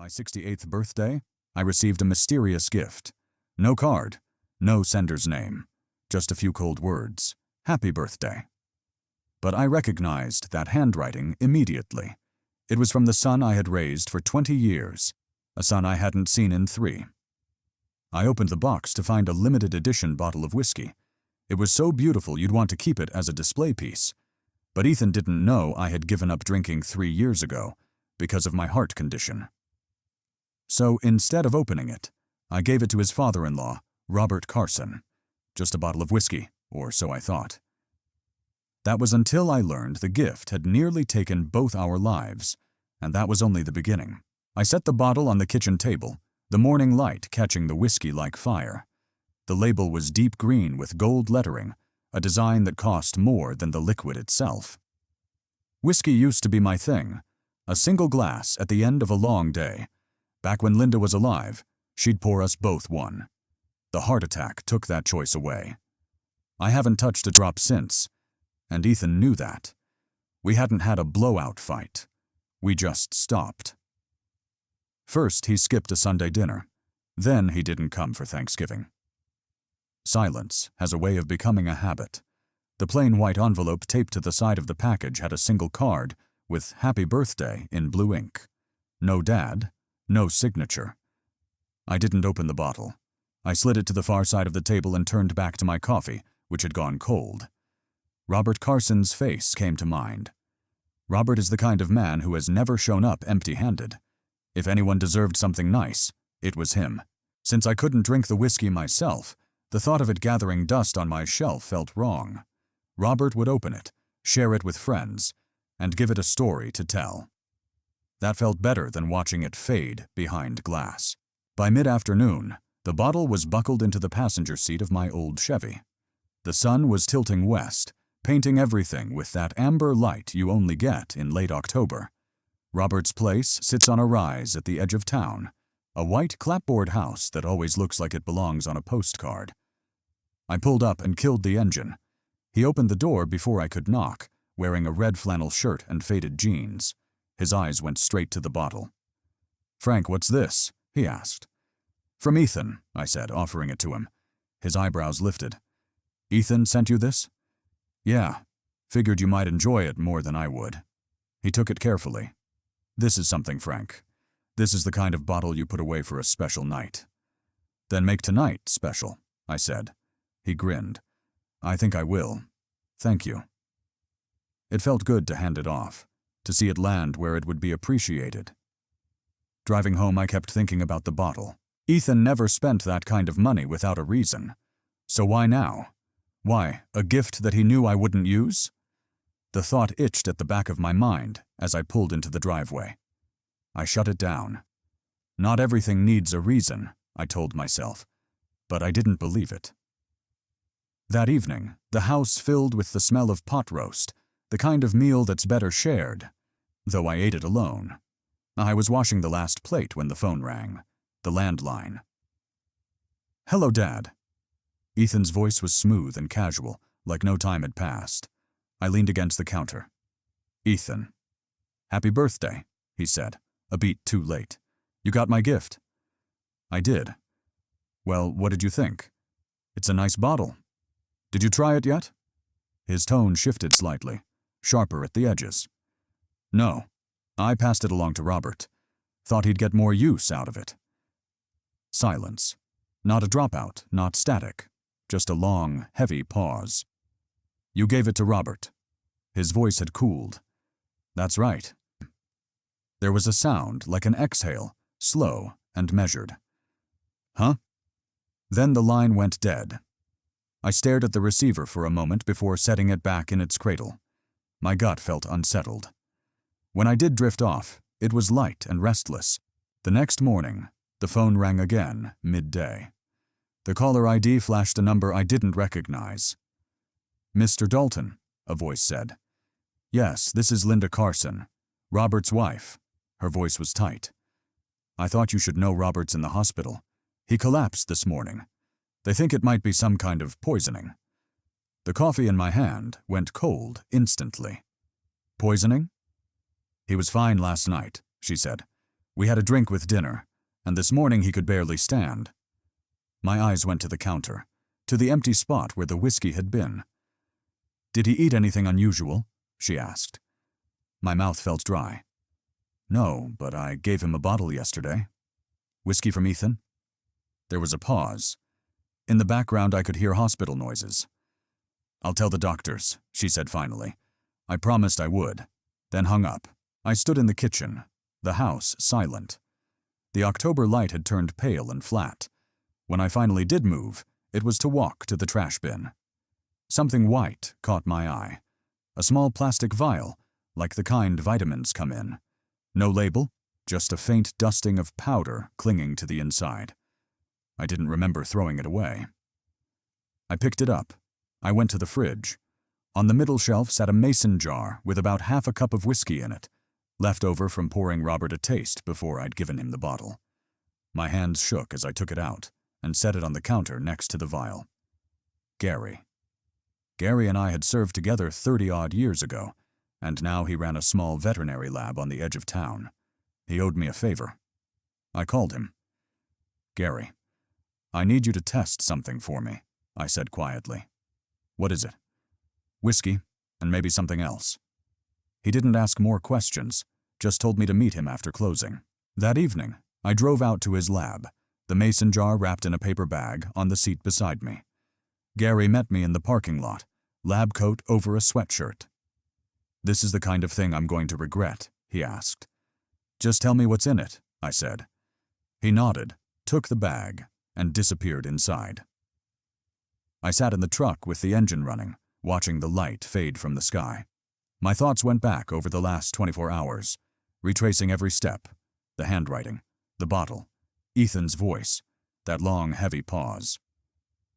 my 68th birthday, I received a mysterious gift. No card, no sender's name, just a few cold words. Happy birthday. But I recognized that handwriting immediately. It was from the son I had raised for 20 years, a son I hadn't seen in 3. I opened the box to find a limited edition bottle of whiskey. It was so beautiful you'd want to keep it as a display piece. But Ethan didn't know I had given up drinking 3 years ago because of my heart condition. So instead of opening it, I gave it to his father-in-law, Robert Carson. Just a bottle of whiskey, or so I thought. That was until I learned the gift had nearly taken both our lives, and that was only the beginning. I set the bottle on the kitchen table, the morning light catching the whiskey like fire. The label was deep green with gold lettering, a design that cost more than the liquid itself. Whiskey used to be my thing, a single glass at the end of a long day. Back when Linda was alive, she'd pour us both one. The heart attack took that choice away. I haven't touched a drop since, and Ethan knew that. We hadn't had a blowout fight. We just stopped. First, he skipped a Sunday dinner. Then he didn't come for Thanksgiving. Silence has a way of becoming a habit. The plain white envelope taped to the side of the package had a single card with Happy Birthday in blue ink. No dad, no signature. I didn't open the bottle. I slid it to the far side of the table and turned back to my coffee, which had gone cold. Robert Carson's face came to mind. Robert is the kind of man who has never shown up empty-handed. If anyone deserved something nice, it was him. Since I couldn't drink the whiskey myself, the thought of it gathering dust on my shelf felt wrong. Robert would open it, share it with friends, and give it a story to tell. That felt better than watching it fade behind glass. By mid-afternoon, the bottle was buckled into the passenger seat of my old Chevy. The sun was tilting west, painting everything with that amber light you only get in late October. Robert's place sits on a rise at the edge of town, a white clapboard house that always looks like it belongs on a postcard. I pulled up and killed the engine. He opened the door before I could knock, wearing a red flannel shirt and faded jeans. His eyes went straight to the bottle. "Frank, what's this?" he asked. "From Ethan," I said, offering it to him. His eyebrows lifted. "Ethan sent you this?" "Yeah. Figured you might enjoy it more than I would." He took it carefully. "This is something, Frank. This is the kind of bottle you put away for a special night." "Then make tonight special," I said. He grinned. "I think I will. Thank you." It felt good to hand it off, to see it land where it would be appreciated. Driving home, I kept thinking about the bottle. Ethan never spent that kind of money without a reason. So why now? Why, a gift that he knew I wouldn't use? The thought itched at the back of my mind as I pulled into the driveway. I shut it down. Not everything needs a reason, I told myself, but I didn't believe it. That evening, the house filled with the smell of pot roast, the kind of meal that's better shared, though I ate it alone. I was washing the last plate when the phone rang, the landline. "Hello, Dad." Ethan's voice was smooth and casual, like no time had passed. I leaned against the counter. "Ethan." "Happy birthday," he said, a beat too late. "You got my gift?" "I did." "Well, what did you think?" "It's a nice bottle." "Did you try it yet?" His tone shifted slightly, sharper at the edges. "No. I passed it along to Robert. Thought he'd get more use out of it." Silence. Not a dropout, not static. Just a long, heavy pause. "You gave it to Robert." His voice had cooled. "That's right." There was a sound like an exhale, slow and measured. "Huh?" Then the line went dead. I stared at the receiver for a moment before setting it back in its cradle. My gut felt unsettled. When I did drift off, it was light and restless. The next morning, the phone rang again, midday. The caller ID flashed a number I didn't recognize. "Mr. Dalton," a voice said. "Yes, this is Linda Carson, Robert's wife." Her voice was tight. "I thought you should know Robert's in the hospital. He collapsed this morning. They think it might be some kind of poisoning." The coffee in my hand went cold instantly. "Poisoning?" "He was fine last night," she said. We had a drink with dinner, and this morning he could barely stand. My eyes went to the counter, to the empty spot where the whiskey had been. "Did he eat anything unusual?" she asked. My mouth felt dry. "No, but I gave him a bottle yesterday." "Whiskey from Ethan?" There was a pause. In the background I could hear hospital noises. "I'll tell the doctors," she said finally. I promised I would, then hung up. I stood in the kitchen, the house silent. The October light had turned pale and flat. When I finally did move, it was to walk to the trash bin. Something white caught my eye. A small plastic vial, like the kind vitamins come in. No label, just a faint dusting of powder clinging to the inside. I didn't remember throwing it away. I picked it up. I went to the fridge. On the middle shelf sat a mason jar with about half a cup of whiskey in it, left over from pouring Robert a taste before I'd given him the bottle. My hands shook as I took it out and set it on the counter next to the vial. Gary. Gary and I had served together 30-odd years ago, and now he ran a small veterinary lab on the edge of town. He owed me a favor. I called him. "Gary, I need you to test something for me," I said quietly. "What is it?" "Whiskey, and maybe something else." He didn't ask more questions, just told me to meet him after closing. That evening, I drove out to his lab, the mason jar wrapped in a paper bag on the seat beside me. Gary met me in the parking lot, lab coat over a sweatshirt. "This is the kind of thing I'm going to regret," he asked. "Just tell me what's in it," I said. He nodded, took the bag, and disappeared inside. I sat in the truck with the engine running, watching the light fade from the sky. My thoughts went back over the last 24 hours, retracing every step, the handwriting, the bottle, Ethan's voice, that long, heavy pause.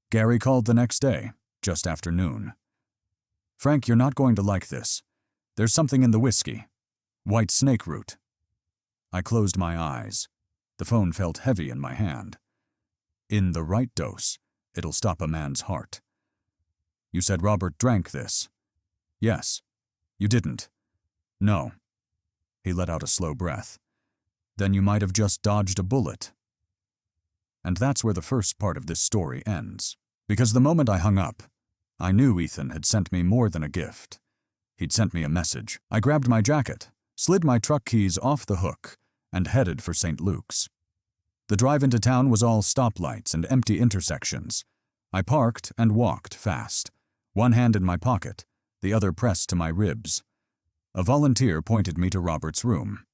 Gary called the next day, just after noon. "Frank, you're not going to like this. There's something in the whiskey. White snake root." I closed my eyes. The phone felt heavy in my hand. "In the right dose, it'll stop a man's heart." "You said Robert drank this." "Yes." "You didn't." "No." He let out a slow breath. "Then you might have just dodged a bullet." And that's where the first part of this story ends. Because the moment I hung up, I knew Ethan had sent me more than a gift. He'd sent me a message. I grabbed my jacket, slid my truck keys off the hook, and headed for St. Luke's. The drive into town was all stoplights and empty intersections. I parked and walked fast, one hand in my pocket, the other pressed to my ribs. A volunteer pointed me to Robert's room.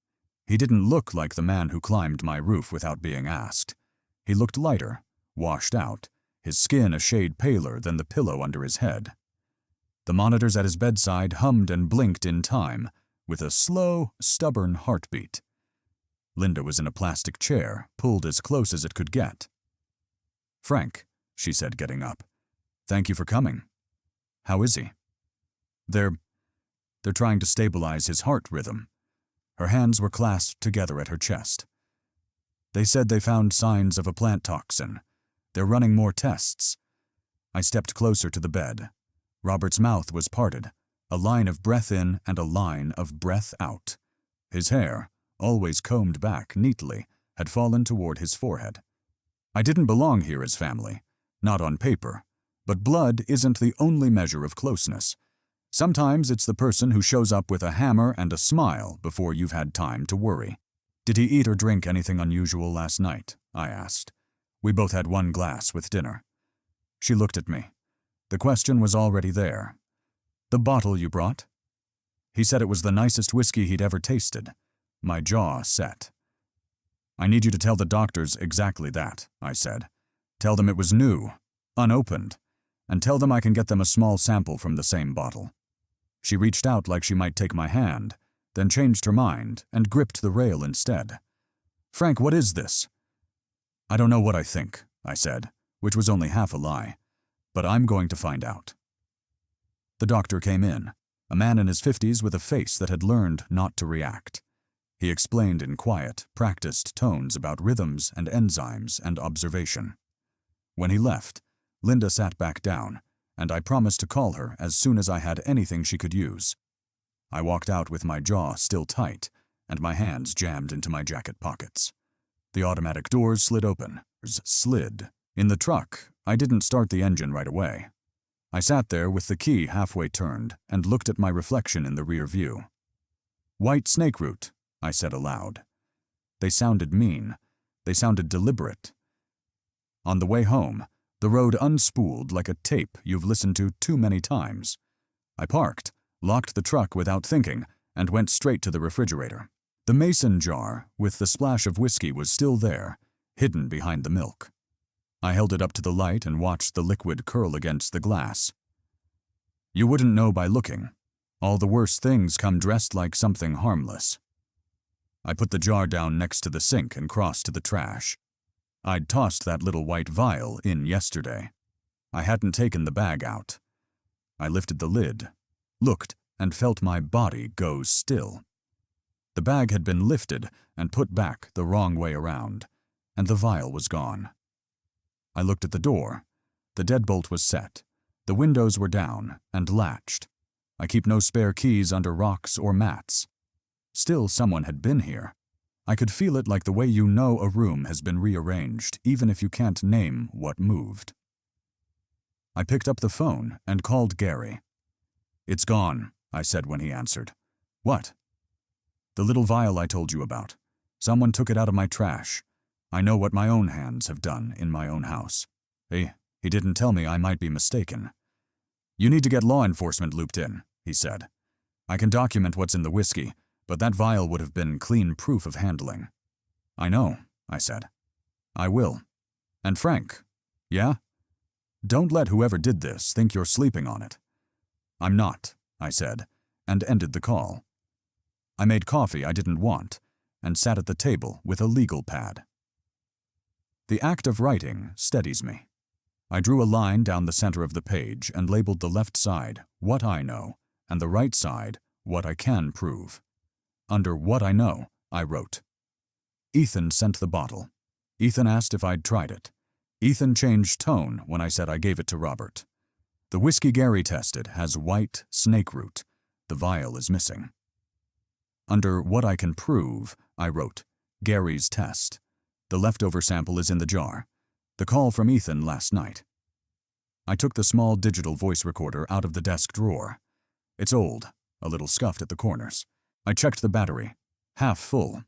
He didn't look like the man who climbed my roof without being asked. He looked lighter, washed out, his skin a shade paler than the pillow under his head. The monitors at his bedside hummed and blinked in time, with a slow, stubborn heartbeat. Linda was in a plastic chair, pulled as close as it could get. "Frank," she said, getting up. "Thank you for coming. How is he?" They're trying to stabilize his heart rhythm." Her hands were clasped together at her chest. "They said they found signs of a plant toxin. They're running more tests." I stepped closer to the bed. Robert's mouth was parted, a line of breath in and a line of breath out. His hair, always combed back neatly, had fallen toward his forehead. I didn't belong here as family, not on paper, but blood isn't the only measure of closeness. Sometimes it's the person who shows up with a hammer and a smile before you've had time to worry. "Did he eat or drink anything unusual last night?" I asked. We both had one glass with dinner. She looked at me. The question was already there. "The bottle you brought?" He said it was the nicest whiskey he'd ever tasted. My jaw set. "I need you to tell the doctors exactly that," I said. "Tell them it was new, unopened, and tell them I can get them a small sample from the same bottle." She reached out like she might take my hand, then changed her mind and gripped the rail instead. "Frank, what is this?" "I don't know what I think," I said, which was only half a lie. "But I'm going to find out." The doctor came in, a man in his 50s with a face that had learned not to react. He explained in quiet, practiced tones about rhythms and enzymes and observation. When he left, Linda sat back down, and I promised to call her as soon as I had anything she could use. I walked out with my jaw still tight and my hands jammed into my jacket pockets. The automatic doors slid open. Slid. In the truck, I didn't start the engine right away. I sat there with the key halfway turned and looked at my reflection in the rear view. "White snake root," I said aloud. They sounded mean. They sounded deliberate. On the way home, the road unspooled like a tape you've listened to too many times. I parked, locked the truck without thinking, and went straight to the refrigerator. The mason jar with the splash of whiskey was still there, hidden behind the milk. I held it up to the light and watched the liquid curl against the glass. You wouldn't know by looking. All the worst things come dressed like something harmless. I put the jar down next to the sink and crossed to the trash. I'd tossed that little white vial in yesterday. I hadn't taken the bag out. I lifted the lid, looked, and felt my body go still. The bag had been lifted and put back the wrong way around, and the vial was gone. I looked at the door. The deadbolt was set. The windows were down and latched. I keep no spare keys under rocks or mats. Still, someone had been here. I could feel it like the way you know a room has been rearranged, even if you can't name what moved. I picked up the phone and called Gary. "It's gone," I said when he answered. "What?" "The little vial I told you about. Someone took it out of my trash. I know what my own hands have done in my own house. He didn't tell me I might be mistaken." "You need to get law enforcement looped in," he said. "I can document what's in the whiskey, but that vial would have been clean proof of handling." "I know," I said. "I will. And Frank, yeah? Don't let whoever did this think you're sleeping on it." "I'm not," I said, and ended the call. I made coffee I didn't want and sat at the table with a legal pad. The act of writing steadies me. I drew a line down the center of the page and labeled the left side, "What I know," and the right side, "What I can prove." Under "What I know," I wrote, "Ethan sent the bottle. Ethan asked if I'd tried it. Ethan changed tone when I said I gave it to Robert. The whiskey Gary tested has white snake root. The vial is missing." Under "What I can prove," I wrote, "Gary's test. The leftover sample is in the jar. The call from Ethan last night." I took the small digital voice recorder out of the desk drawer. It's old, a little scuffed at the corners. I checked the battery. Half full.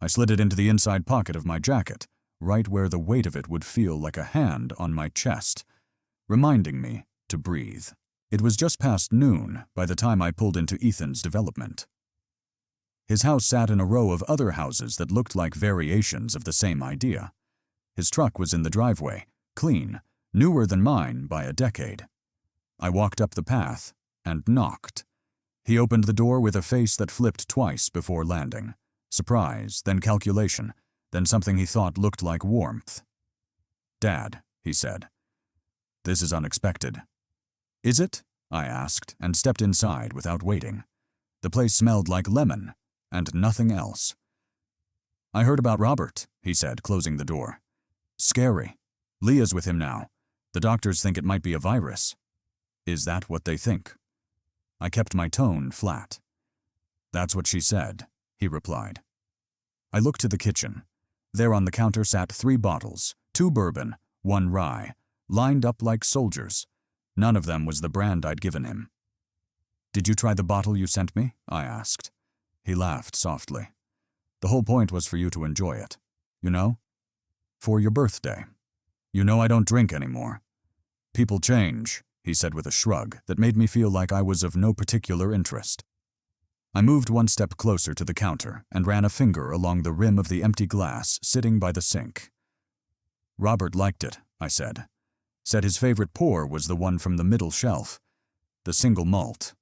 I slid it into the inside pocket of my jacket, right where the weight of it would feel like a hand on my chest, reminding me to breathe. It was just past noon by the time I pulled into Ethan's development. His house sat in a row of other houses that looked like variations of the same idea. His truck was in the driveway, clean, newer than mine by a decade. I walked up the path and knocked. He opened the door with a face that flipped twice before landing. Surprise, then calculation, then something he thought looked like warmth. "Dad," he said. "This is unexpected." "Is it?" I asked and stepped inside without waiting. The place smelled like lemon and nothing else. "I heard about Robert," he said, closing the door. "Scary. Leah's with him now. The doctors think it might be a virus." "Is that what they think?" I kept my tone flat. "That's what she said," he replied. I looked to the kitchen. There on the counter sat 3 bottles, 2 bourbon, 1 rye, lined up like soldiers. None of them was the brand I'd given him. "Did you try the bottle you sent me?" I asked. He laughed softly. "The whole point was for you to enjoy it. You know? For your birthday. You know I don't drink anymore." "People change," he said with a shrug that made me feel like I was of no particular interest. I moved 1 step closer to the counter and ran a finger along the rim of the empty glass sitting by the sink. "Robert liked it," I said. "Said his favorite pour was the one from the middle shelf, the single malt."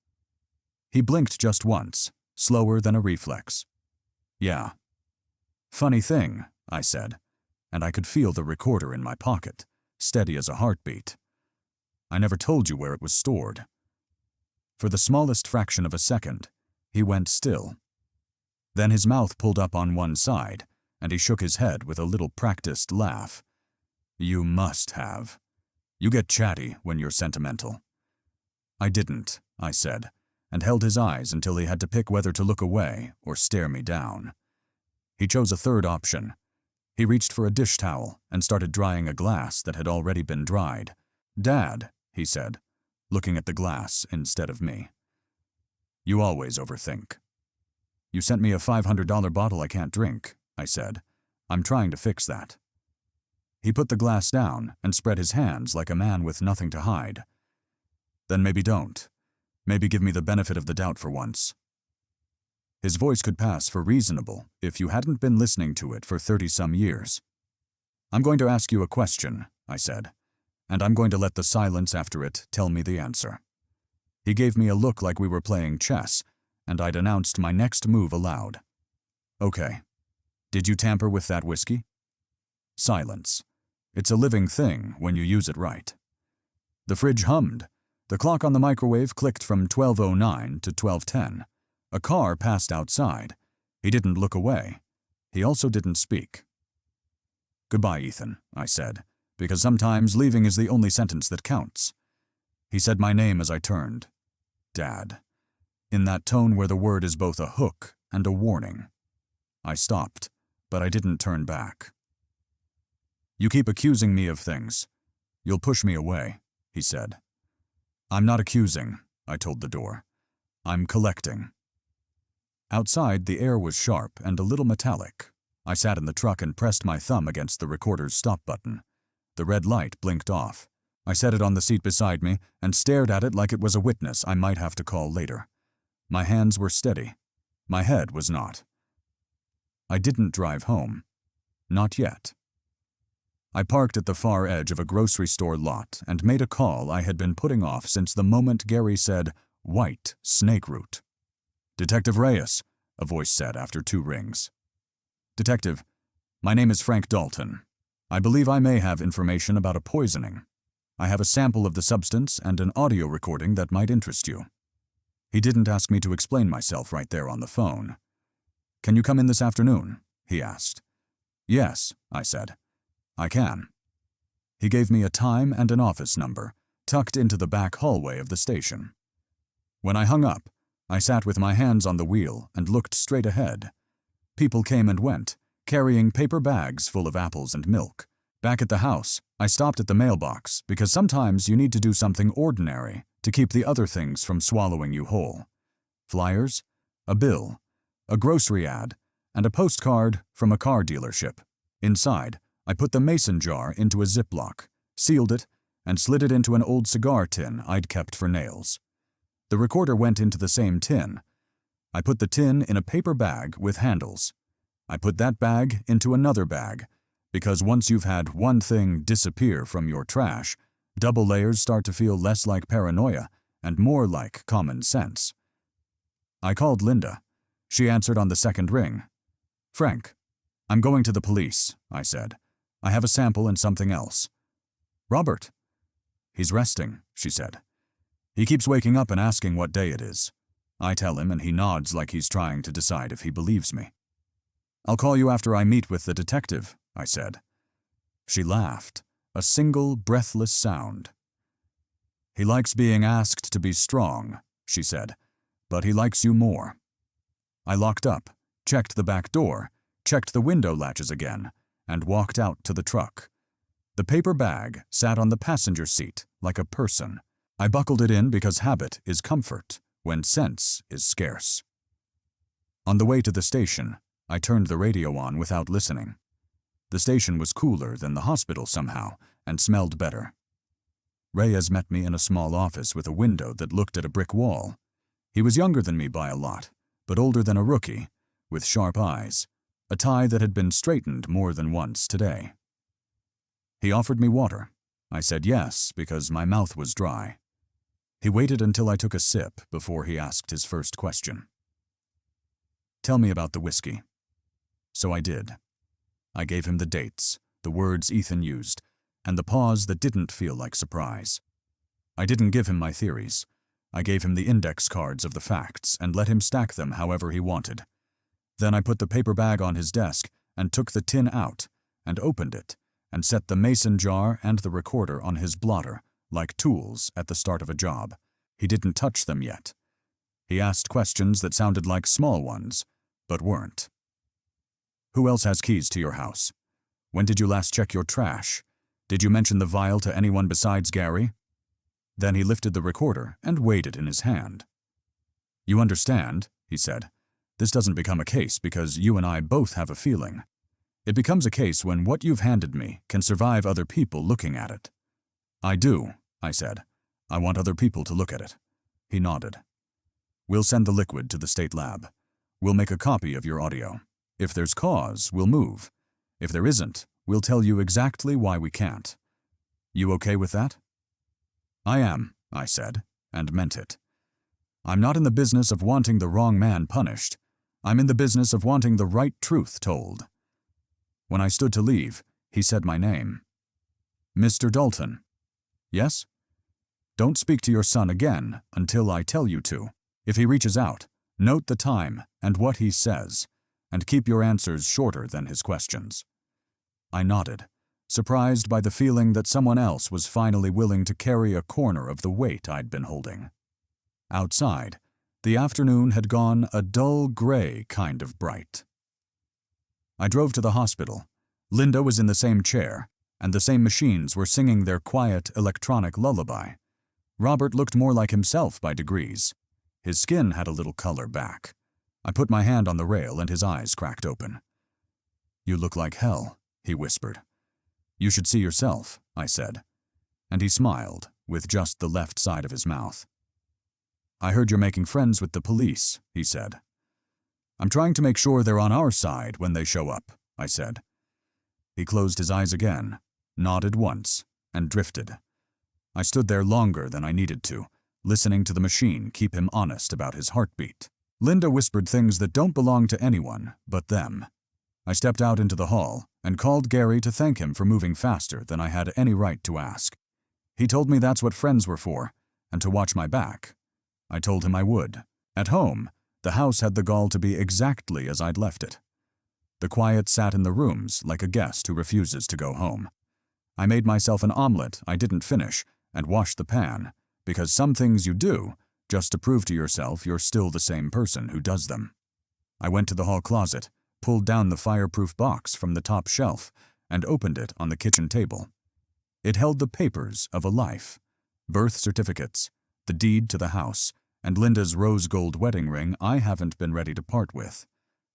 He blinked just once, slower than a reflex. "Yeah." "Funny thing," I said, and I could feel the recorder in my pocket, steady as a heartbeat. "I never told you where it was stored." For the smallest fraction of a second, he went still. Then his mouth pulled up on one side, and he shook his head with a little practiced laugh. "You must have. You get chatty when you're sentimental." "I didn't," I said, and held his eyes until he had to pick whether to look away or stare me down. He chose a third option. He reached for a dish towel and started drying a glass that had already been dried. "Dad," he said, looking at the glass instead of me. "You always overthink." "You sent me a $500 bottle I can't drink," I said. "I'm trying to fix that." He put the glass down and spread his hands like a man with nothing to hide. "Then maybe don't. Maybe give me the benefit of the doubt for once." His voice could pass for reasonable if you hadn't been listening to it for 30-some years. "I'm going to ask you a question," I said, "and I'm going to let the silence after it tell me the answer." He gave me a look like we were playing chess, and I'd announced my next move aloud. "Okay. Did you tamper with that whiskey?" Silence. It's a living thing when you use it right. The fridge hummed. The clock on the microwave clicked from 12:09 to 12:10. A car passed outside. He didn't look away. He also didn't speak. "Goodbye, Ethan," I said, because sometimes leaving is the only sentence that counts. He said my name as I turned. "Dad," in that tone where the word is both a hook and a warning. I stopped, but I didn't turn back. "You keep accusing me of things. You'll push me away," he said. "I'm not accusing," I told the door. "I'm collecting." Outside, the air was sharp and a little metallic. I sat in the truck and pressed my thumb against the recorder's stop button. The red light blinked off. I set it on the seat beside me and stared at it like it was a witness I might have to call later. My hands were steady. My head was not. I didn't drive home. Not yet. I parked at the far edge of a grocery store lot and made a call I had been putting off since the moment Gary said, "White snake root." "Detective Reyes," a voice said after 2 rings. "Detective, my name is Frank Dalton. I believe I may have information about a poisoning. I have a sample of the substance and an audio recording that might interest you." He didn't ask me to explain myself right there on the phone. "Can you come in this afternoon?" he asked. "Yes," I said. "I can." He gave me a time and an office number, tucked into the back hallway of the station. When I hung up, I sat with my hands on the wheel and looked straight ahead. People came and went, carrying paper bags full of apples and milk. Back at the house, I stopped at the mailbox because sometimes you need to do something ordinary to keep the other things from swallowing you whole. Flyers, a bill, a grocery ad, and a postcard from a car dealership. Inside, I put the mason jar into a Ziploc, sealed it, and slid it into an old cigar tin I'd kept for nails. The recorder went into the same tin. I put the tin in a paper bag with handles. I put that bag into another bag, because once you've had one thing disappear from your trash, double layers start to feel less like paranoia and more like common sense. I called Linda. She answered on the second ring. "Frank, I'm going to the police," I said. "I have a sample and something else." "Robert?" "He's resting," she said. "He keeps waking up and asking what day it is." I tell him and he nods like he's trying to decide if he believes me. "I'll call you after I meet with the detective," I said. She laughed, a single breathless sound. "He likes being asked to be strong," she said, "but he likes you more." I locked up, checked the back door, checked the window latches again, and walked out to the truck. The paper bag sat on the passenger seat like a person. I buckled it in because habit is comfort when sense is scarce. On the way to the station, I turned the radio on without listening. The station was cooler than the hospital somehow and smelled better. Reyes met me in a small office with a window that looked at a brick wall. He was younger than me by a lot, but older than a rookie, with sharp eyes, a tie that had been straightened more than once today. He offered me water. I said yes because my mouth was dry. He waited until I took a sip before he asked his first question. "Tell me about the whiskey." So I did. I gave him the dates, the words Ethan used, and the pause that didn't feel like surprise. I didn't give him my theories. I gave him the index cards of the facts and let him stack them however he wanted. Then I put the paper bag on his desk and took the tin out and opened it and set the mason jar and the recorder on his blotter like tools at the start of a job. He didn't touch them yet. He asked questions that sounded like small ones, but weren't. Who else has keys to your house? When did you last check your trash? Did you mention the vial to anyone besides Gary? Then he lifted the recorder and weighed it in his hand. You understand, he said. This doesn't become a case because you and I both have a feeling. It becomes a case when what you've handed me can survive other people looking at it. I do, I said. I want other people to look at it. He nodded. We'll send the liquid to the state lab. We'll make a copy of your audio. If there's cause, we'll move. If there isn't, we'll tell you exactly why we can't. You okay with that? I am, I said, and meant it. I'm not in the business of wanting the wrong man punished. I'm in the business of wanting the right truth told. When I stood to leave, he said my name. Mr. Dalton. Yes? Don't speak to your son again until I tell you to. If he reaches out, note the time and what he says, and keep your answers shorter than his questions. I nodded, surprised by the feeling that someone else was finally willing to carry a corner of the weight I'd been holding. Outside, the afternoon had gone a dull gray kind of bright. I drove to the hospital. Linda was in the same chair, and the same machines were singing their quiet electronic lullaby. Robert looked more like himself by degrees. His skin had a little color back. I put my hand on the rail and his eyes cracked open. You look like hell, he whispered. You should see yourself, I said. And he smiled, with just the left side of his mouth. I heard you're making friends with the police, he said. I'm trying to make sure they're on our side when they show up, I said. He closed his eyes again, nodded once, and drifted. I stood there longer than I needed to, listening to the machine keep him honest about his heartbeat. Linda whispered things that don't belong to anyone but them. I stepped out into the hall and called Gary to thank him for moving faster than I had any right to ask. He told me that's what friends were for, and to watch my back. I told him I would. At home, the house had the gall to be exactly as I'd left it. The quiet sat in the rooms like a guest who refuses to go home. I made myself an omelet I didn't finish and washed the pan, because some things you do just to prove to yourself you're still the same person who does them. I went to the hall closet, pulled down the fireproof box from the top shelf, and opened it on the kitchen table. It held the papers of a life, birth certificates, the deed to the house, and Linda's rose gold wedding ring I haven't been ready to part with.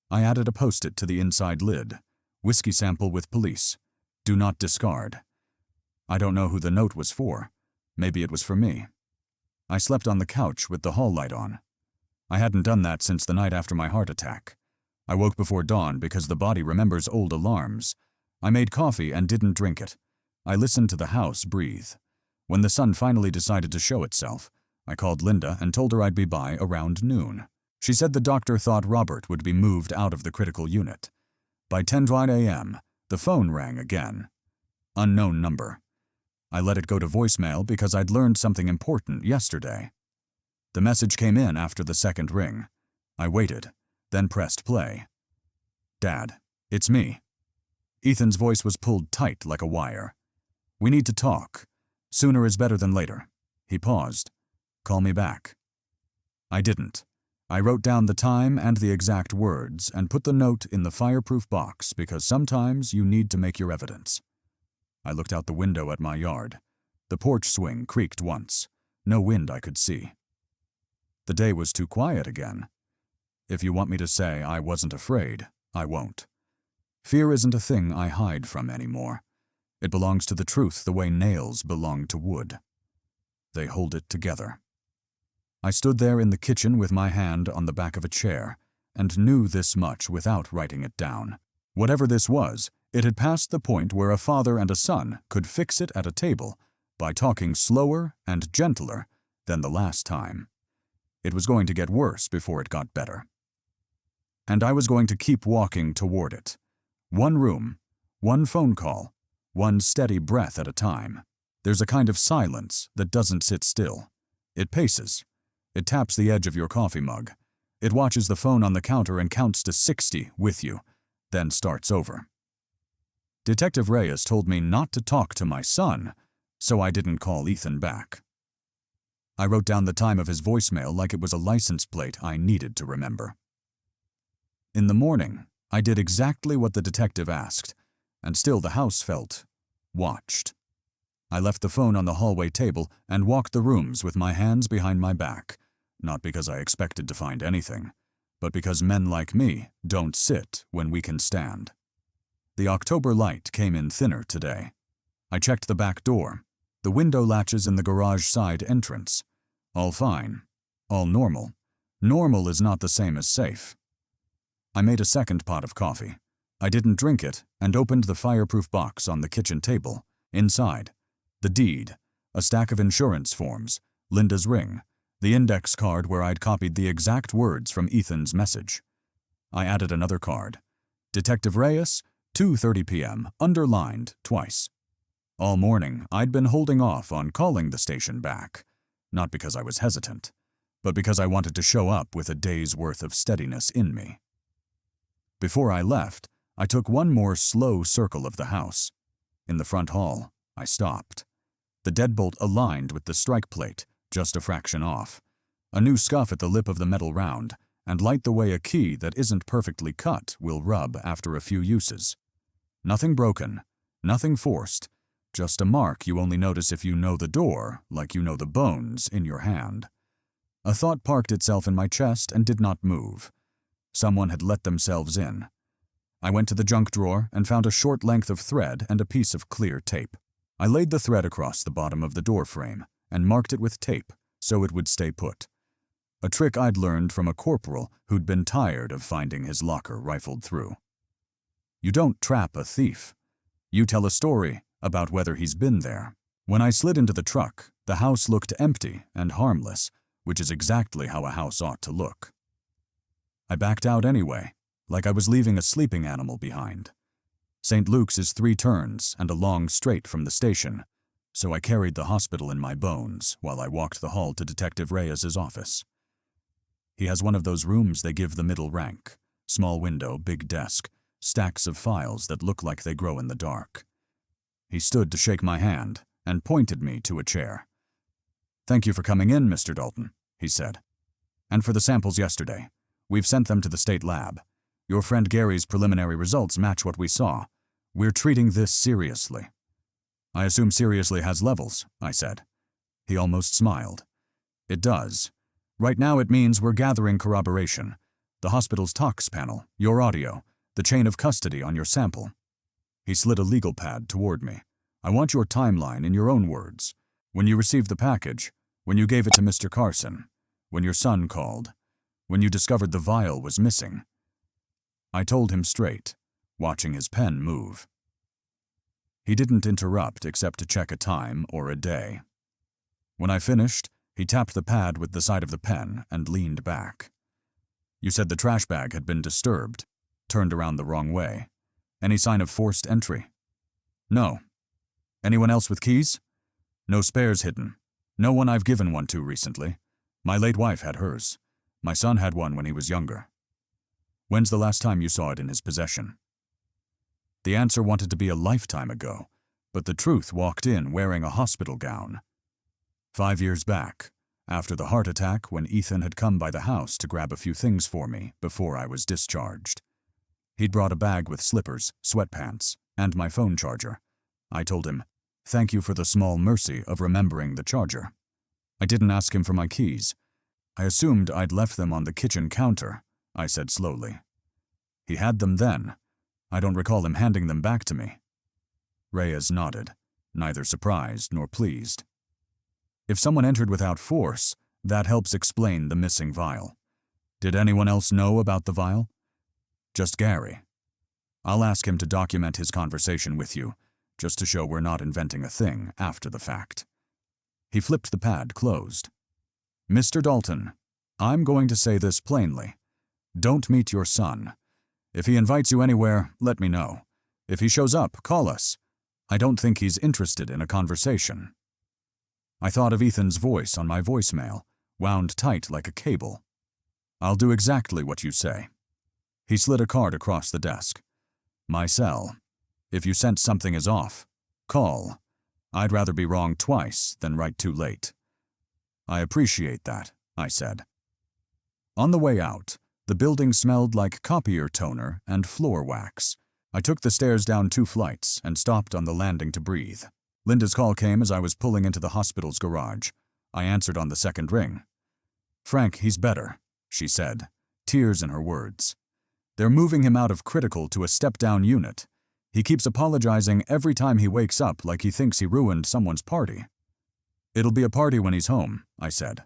I added a post-it to the inside lid. Whiskey sample with police. Do not discard. I don't know who the note was for. Maybe it was for me. I slept on the couch with the hall light on. I hadn't done that since the night after my heart attack. I woke before dawn because the body remembers old alarms. I made coffee and didn't drink it. I listened to the house breathe. When the sun finally decided to show itself, I called Linda and told her I'd be by around noon. She said the doctor thought Robert would be moved out of the critical unit. By 10:20 a.m., the phone rang again. Unknown number. I let it go to voicemail because I'd learned something important yesterday. The message came in after the second ring. I waited, then pressed play. Dad, it's me. Ethan's voice was pulled tight like a wire. We need to talk. Sooner is better than later. He paused. Call me back. I didn't. I wrote down the time and the exact words and put the note in the fireproof box because sometimes you need to make your evidence. I looked out the window at my yard. The porch swing creaked once. No wind I could see. The day was too quiet again. If you want me to say I wasn't afraid, I won't. Fear isn't a thing I hide from anymore. It belongs to the truth the way nails belong to wood. They hold it together. I stood there in the kitchen with my hand on the back of a chair and knew this much without writing it down. Whatever this was, it had passed the point where a father and a son could fix it at a table by talking slower and gentler than the last time. It was going to get worse before it got better. And I was going to keep walking toward it. One room, one phone call, one steady breath at a time. There's a kind of silence that doesn't sit still. It paces. It taps the edge of your coffee mug. It watches the phone on the counter and counts to 60 with you, then starts over. Detective Reyes told me not to talk to my son, so I didn't call Ethan back. I wrote down the time of his voicemail like it was a license plate I needed to remember. In the morning, I did exactly what the detective asked, and still the house felt watched. I left the phone on the hallway table and walked the rooms with my hands behind my back, not because I expected to find anything, but because men like me don't sit when we can stand. The October light came in thinner today. I checked the back door, the window latches in the garage side entrance. All fine, all normal. Normal is not the same as safe. I made a second pot of coffee. I didn't drink it and opened the fireproof box on the kitchen table. Inside, the deed, a stack of insurance forms, Linda's ring, the index card where I'd copied the exact words from Ethan's message. I added another card. Detective Reyes, 2:30 p.m., underlined twice. All morning, I'd been holding off on calling the station back, not because I was hesitant, but because I wanted to show up with a day's worth of steadiness in me. Before I left, I took one more slow circle of the house. In the front hall, I stopped. The deadbolt aligned with the strike plate, just a fraction off. A new scuff at the lip of the metal round, and light the way a key that isn't perfectly cut will rub after a few uses. Nothing broken, nothing forced, just a mark you only notice if you know the door, like you know the bones in your hand. A thought parked itself in my chest and did not move. Someone had let themselves in. I went to the junk drawer and found a short length of thread and a piece of clear tape. I laid the thread across the bottom of the door frame and marked it with tape so it would stay put. A trick I'd learned from a corporal who'd been tired of finding his locker rifled through. You don't trap a thief. You tell a story about whether he's been there. When I slid into the truck, the house looked empty and harmless, which is exactly how a house ought to look. I backed out anyway, like I was leaving a sleeping animal behind. St. Luke's is 3 turns and a long straight from the station, so I carried the hospital in my bones while I walked the hall to Detective Reyes's office. He has one of those rooms they give the middle rank, small window, big desk, stacks of files that look like they grow in the dark. He stood to shake my hand and pointed me to a chair. "Thank you for coming in, Mr. Dalton," he said. "And for the samples yesterday. We've sent them to the state lab. Your friend Gary's preliminary results match what we saw. We're treating this seriously." "I assume seriously has levels," I said. He almost smiled. "It does. Right now it means we're gathering corroboration. The hospital's tox panel, your audio, the chain of custody on your sample." He slid a legal pad toward me. "I want your timeline in your own words. When you received the package, when you gave it to Mr. Carson, when your son called, when you discovered the vial was missing." I told him straight, watching his pen move. He didn't interrupt except to check a time or a day. When I finished, he tapped the pad with the side of the pen and leaned back. "You said the trash bag had been disturbed, turned around the wrong way. Any sign of forced entry?" "No." "Anyone else with keys?" "No spares hidden. No one I've given one to recently. My late wife had hers. My son had one when he was younger." "When's the last time you saw it in his possession?" The answer wanted to be a lifetime ago, but the truth walked in wearing a hospital gown. 5 years back, after the heart attack when Ethan had come by the house to grab a few things for me before I was discharged. He'd brought a bag with slippers, sweatpants, and my phone charger. I told him, "Thank you for the small mercy of remembering the charger." I didn't ask him for my keys. I assumed I'd left them on the kitchen counter, I said slowly. "He had them then. I don't recall him handing them back to me." Reyes nodded, neither surprised nor pleased. "If someone entered without force, that helps explain the missing vial. Did anyone else know about the vial?" "Just Gary. I'll ask him to document his conversation with you, just to show we're not inventing a thing after the fact." He flipped the pad closed. "Mr. Dalton, I'm going to say this plainly. Don't meet your son. If he invites you anywhere, let me know. If he shows up, call us. I don't think he's interested in a conversation." I thought of Ethan's voice on my voicemail, wound tight like a cable. "I'll do exactly what you say." He slid a card across the desk. "My cell. If you sense something is off, call. I'd rather be wrong twice than right too late." I appreciate that, I said. On the way out, the building smelled like copier toner and floor wax. I took the stairs down 2 flights and stopped on the landing to breathe. Linda's call came as I was pulling into the hospital's garage. I answered on the second ring. "Frank, he's better," she said, tears in her words. "They're moving him out of critical to a step-down unit. He keeps apologizing every time he wakes up like he thinks he ruined someone's party." "It'll be a party when he's home," I said.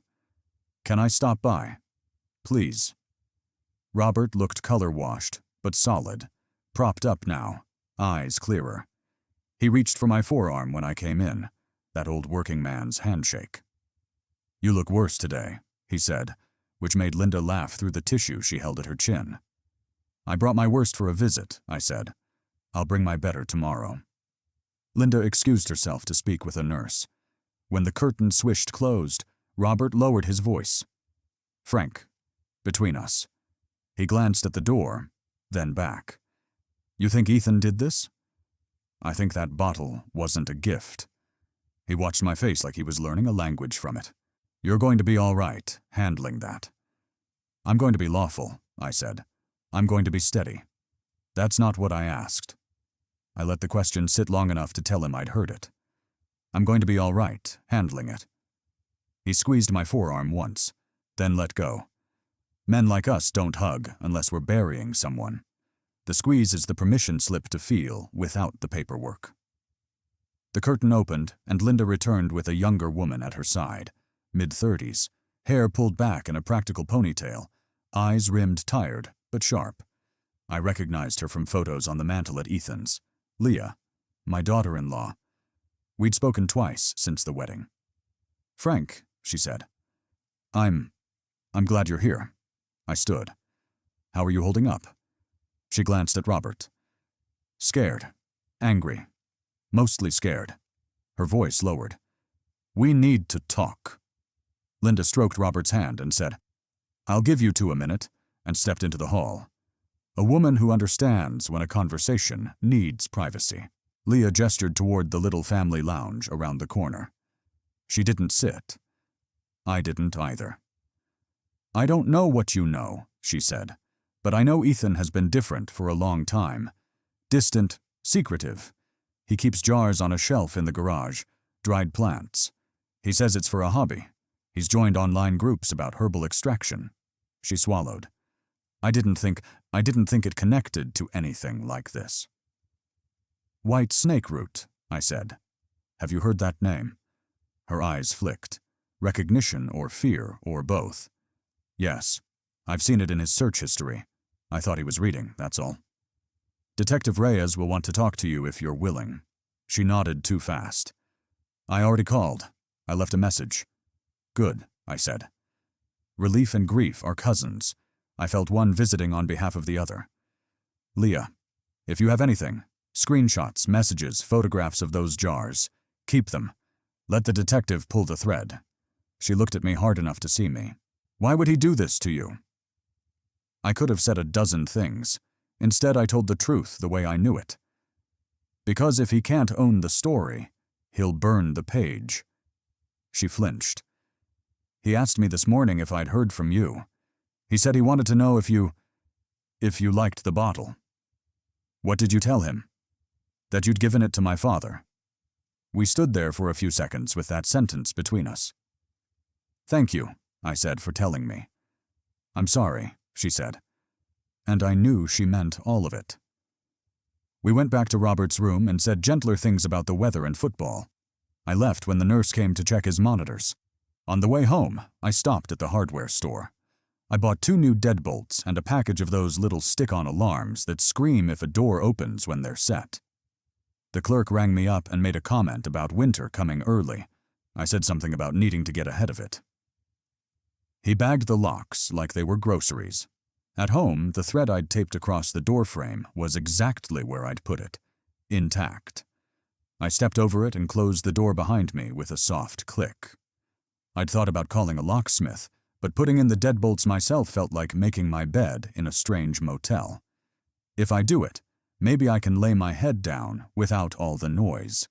"Can I stop by?" "Please." Robert looked color-washed, but solid, propped up now, eyes clearer. He reached for my forearm when I came in, that old working man's handshake. "You look worse today," he said, which made Linda laugh through the tissue she held at her chin. "I brought my worst for a visit," I said. "I'll bring my better tomorrow." Linda excused herself to speak with a nurse. When the curtain swished closed, Robert lowered his voice. "Frank, between us." He glanced at the door, then back. "You think Ethan did this?" "I think that bottle wasn't a gift." He watched my face like he was learning a language from it. "You're going to be all right, handling that." "I'm going to be lawful," I said. "I'm going to be steady." "That's not what I asked." I let the question sit long enough to tell him I'd heard it. "I'm going to be all right, handling it." He squeezed my forearm once, then let go. Men like us don't hug unless we're burying someone. The squeeze is the permission slip to feel without the paperwork. The curtain opened, and Linda returned with a younger woman at her side, mid-30s, hair pulled back in a practical ponytail, eyes rimmed tired but sharp. I recognized her from photos on the mantel at Ethan's. Leah, my daughter-in-law. We'd spoken twice since the wedding. "Frank," she said. I'm glad you're here." I stood. "How are you holding up?" She glanced at Robert. "Scared. Angry. Mostly scared." Her voice lowered. "We need to talk." Linda stroked Robert's hand and said, "I'll give you 2 a minute," and stepped into the hall. A woman who understands when a conversation needs privacy. Leah gestured toward the little family lounge around the corner. She didn't sit. I didn't either. "I don't know what you know," she said, "but I know Ethan has been different for a long time. Distant, secretive. He keeps jars on a shelf in the garage, dried plants. He says it's for a hobby. He's joined online groups about herbal extraction." She swallowed. I didn't think it connected to anything like this. "White snake root," I said. "Have you heard that name?" Her eyes flicked. Recognition or fear or both. "Yes. I've seen it in his search history. I thought he was reading, that's all." "Detective Reyes will want to talk to you if you're willing." She nodded too fast. "I already called. I left a message." "Good," I said. Relief and grief are cousins. I felt one visiting on behalf of the other. "Leah, if you have anything, screenshots, messages, photographs of those jars, keep them. Let the detective pull the thread." She looked at me hard enough to see me. "Why would he do this to you?" I could have said a dozen things. Instead, I told the truth the way I knew it. "Because if he can't own the story, he'll burn the page." She flinched. "He asked me this morning if I'd heard from you. He said he wanted to know if you liked the bottle." "What did you tell him?" "That you'd given it to my father." We stood there for a few seconds with that sentence between us. "Thank you," I said, "for telling me." "I'm sorry," she said. And I knew she meant all of it. We went back to Robert's room and said gentler things about the weather and football. I left when the nurse came to check his monitors. On the way home, I stopped at the hardware store. I bought 2 new deadbolts and a package of those little stick-on alarms that scream if a door opens when they're set. The clerk rang me up and made a comment about winter coming early. I said something about needing to get ahead of it. He bagged the locks like they were groceries. At home, the thread I'd taped across the door frame was exactly where I'd put it, intact. I stepped over it and closed the door behind me with a soft click. I'd thought about calling a locksmith, but putting in the deadbolts myself felt like making my bed in a strange motel. If I do it, maybe I can lay my head down without all the noise.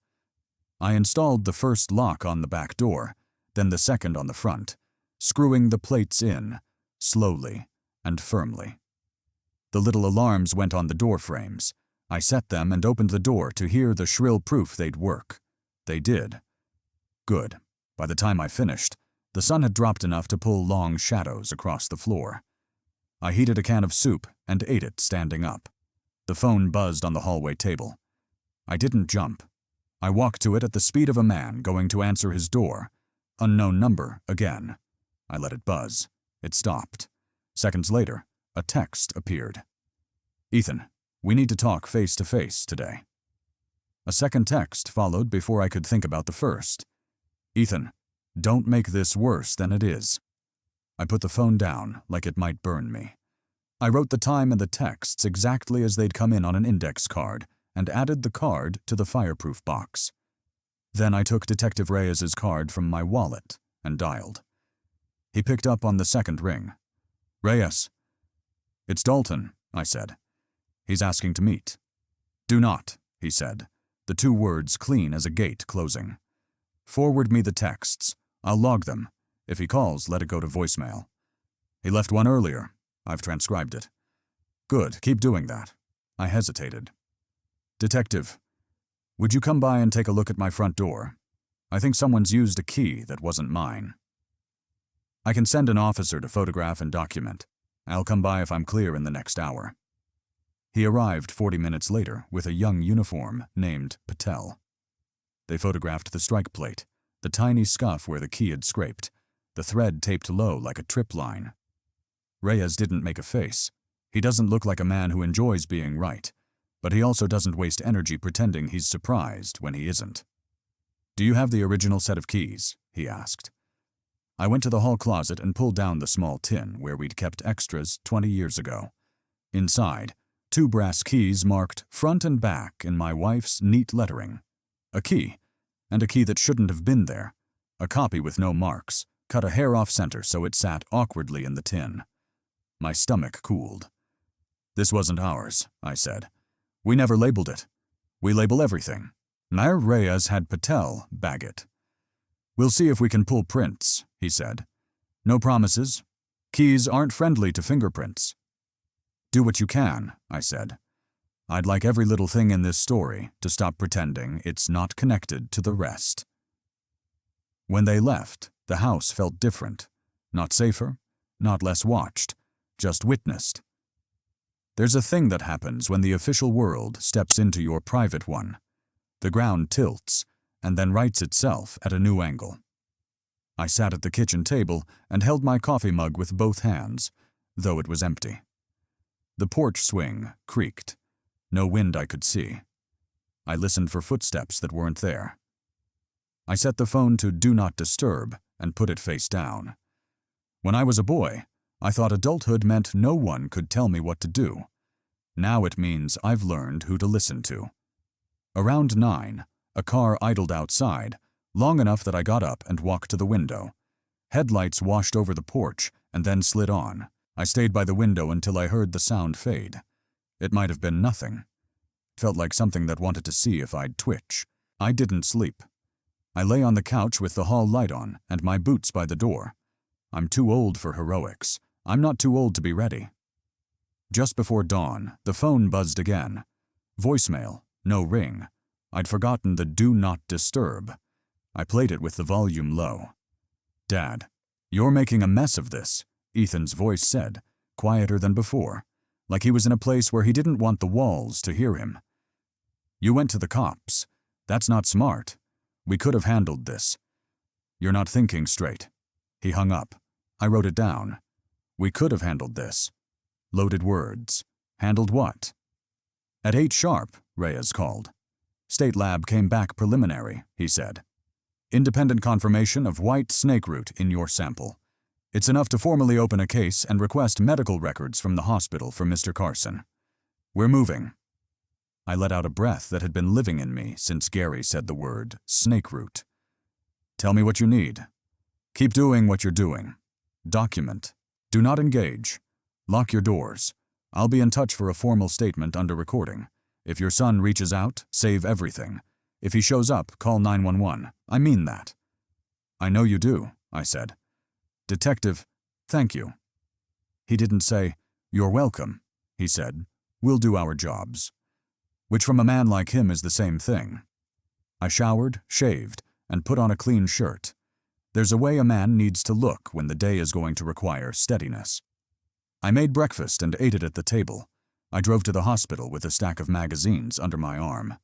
I installed the first lock on the back door, then the second on the front, screwing the plates in, slowly and firmly. The little alarms went on the door frames. I set them and opened the door to hear the shrill proof they'd work. They did. Good. By the time I finished, the sun had dropped enough to pull long shadows across the floor. I heated a can of soup and ate it standing up. The phone buzzed on the hallway table. I didn't jump. I walked to it at the speed of a man going to answer his door. Unknown number again. I let it buzz. It stopped. Seconds later, a text appeared. "Ethan, we need to talk face to face today." A second text followed before I could think about the first. "Ethan, don't make this worse than it is." I put the phone down like it might burn me. I wrote the time and the texts exactly as they'd come in on an index card and added the card to the fireproof box. Then I took Detective Reyes's card from my wallet and dialed. He picked up on the second ring. "Reyes." "It's Dalton," I said. "He's asking to meet." "Do not," he said, the two words clean as a gate closing. "Forward me the texts. I'll log them. If he calls, let it go to voicemail. He left one earlier. I've transcribed it." "Good, keep doing that." I hesitated. "Detective, would you come by and take a look at my front door? I think someone's used a key that wasn't mine." "I can send an officer to photograph and document. I'll come by if I'm clear in the next hour." He arrived 40 minutes later with a young uniform named Patel. They photographed the strike plate, the tiny scuff where the key had scraped, the thread taped low like a trip line. Reyes didn't make a face. He doesn't look like a man who enjoys being right, but he also doesn't waste energy pretending he's surprised when he isn't. "Do you have the original set of keys?" he asked. I went to the hall closet and pulled down the small tin where we'd kept extras 20 years ago. Inside, 2 brass keys marked front and back in my wife's neat lettering. A key, and a key that shouldn't have been there. A copy with no marks, cut a hair off center so it sat awkwardly in the tin. My stomach cooled. "This wasn't ours," I said. "We never labeled it. We label everything. Mayor Reyes had Patel bag it." "We'll see if we can pull prints," he said. "No promises. Keys aren't friendly to fingerprints." "Do what you can," I said. "I'd like every little thing in this story to stop pretending it's not connected to the rest." When they left, the house felt different. Not safer, not less watched, just witnessed. There's a thing that happens when the official world steps into your private one. The ground tilts, and then rights itself at a new angle. I sat at the kitchen table and held my coffee mug with both hands, though it was empty. The porch swing creaked. No wind I could see. I listened for footsteps that weren't there. I set the phone to Do Not Disturb and put it face down. When I was a boy, I thought adulthood meant no one could tell me what to do. Now it means I've learned who to listen to. Around 9, a car idled outside, long enough that I got up and walked to the window. Headlights washed over the porch and then slid on. I stayed by the window until I heard the sound fade. It might have been nothing. It felt like something that wanted to see if I'd twitch. I didn't sleep. I lay on the couch with the hall light on and my boots by the door. I'm too old for heroics. I'm not too old to be ready. Just before dawn, the phone buzzed again. Voicemail, no ring. I'd forgotten the Do Not Disturb. I played it with the volume low. "Dad, you're making a mess of this," Ethan's voice said, quieter than before, like he was in a place where he didn't want the walls to hear him. "You went to the cops. That's not smart. We could have handled this. You're not thinking straight." He hung up. I wrote it down. "We could have handled this." Loaded words. Handled what? At 8 sharp, Reyes called. "State lab came back preliminary," he said. "Independent confirmation of white snake root in your sample. It's enough to formally open a case and request medical records from the hospital for Mr. Carson. We're moving." I let out a breath that had been living in me since Gary said the word snake root. "Tell me what you need. Keep doing what you're doing. Document. Do not engage. Lock your doors. I'll be in touch for a formal statement under recording. If your son reaches out, save everything. If he shows up, call 911. I mean that." I know you do, I said. Detective, thank you. He didn't say, you're welcome. He said, we'll do our jobs. Which from a man like him is the same thing. I showered, shaved, and put on a clean shirt. There's a way a man needs to look when the day is going to require steadiness. I made breakfast and ate it at the table. I drove to the hospital with a stack of magazines under my arm.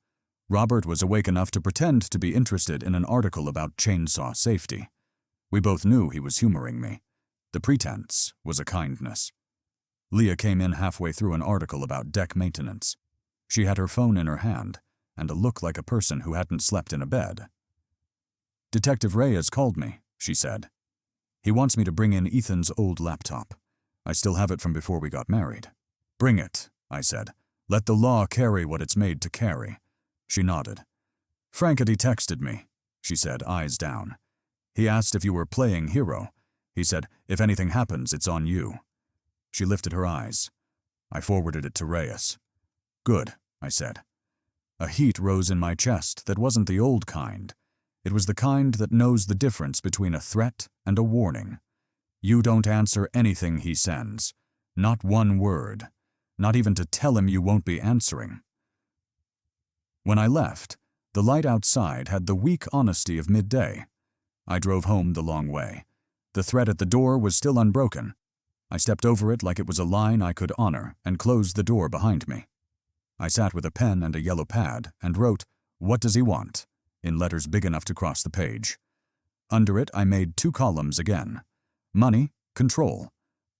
Robert was awake enough to pretend to be interested in an article about chainsaw safety. We both knew he was humoring me. The pretense was a kindness. Leah came in halfway through an article about deck maintenance. She had her phone in her hand and a look like a person who hadn't slept in a bed. Detective Reyes called me, she said. He wants me to bring in Ethan's old laptop. I still have it from before we got married. Bring it, I said. Let the law carry what it's made to carry. She nodded. Frankety texted me, she said, eyes down. He asked if you were playing hero. He said, if anything happens, it's on you. She lifted her eyes. I forwarded it to Reyes. Good, I said. A heat rose in my chest that wasn't the old kind. It was the kind that knows the difference between a threat and a warning. You don't answer anything he sends. Not one word. Not even to tell him you won't be answering. When I left, the light outside had the weak honesty of midday. I drove home the long way. The threat at the door was still unbroken. I stepped over it like it was a line I could honor and closed the door behind me. I sat with a pen and a yellow pad and wrote, "What does he want?" in letters big enough to cross the page. Under it, I made 2 columns again. Money, control.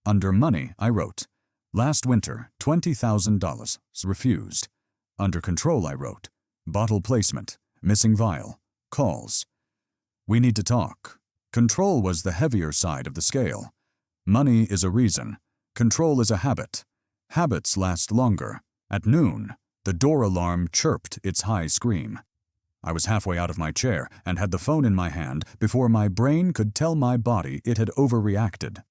Under money, I wrote, last winter, $20,000, refused. Under control, I wrote, bottle placement, missing vial, calls. We need to talk. Control was the heavier side of the scale. Money is a reason. Control is a habit. Habits last longer. At noon, the door alarm chirped its high scream. I was halfway out of my chair and had the phone in my hand before my brain could tell my body it had overreacted.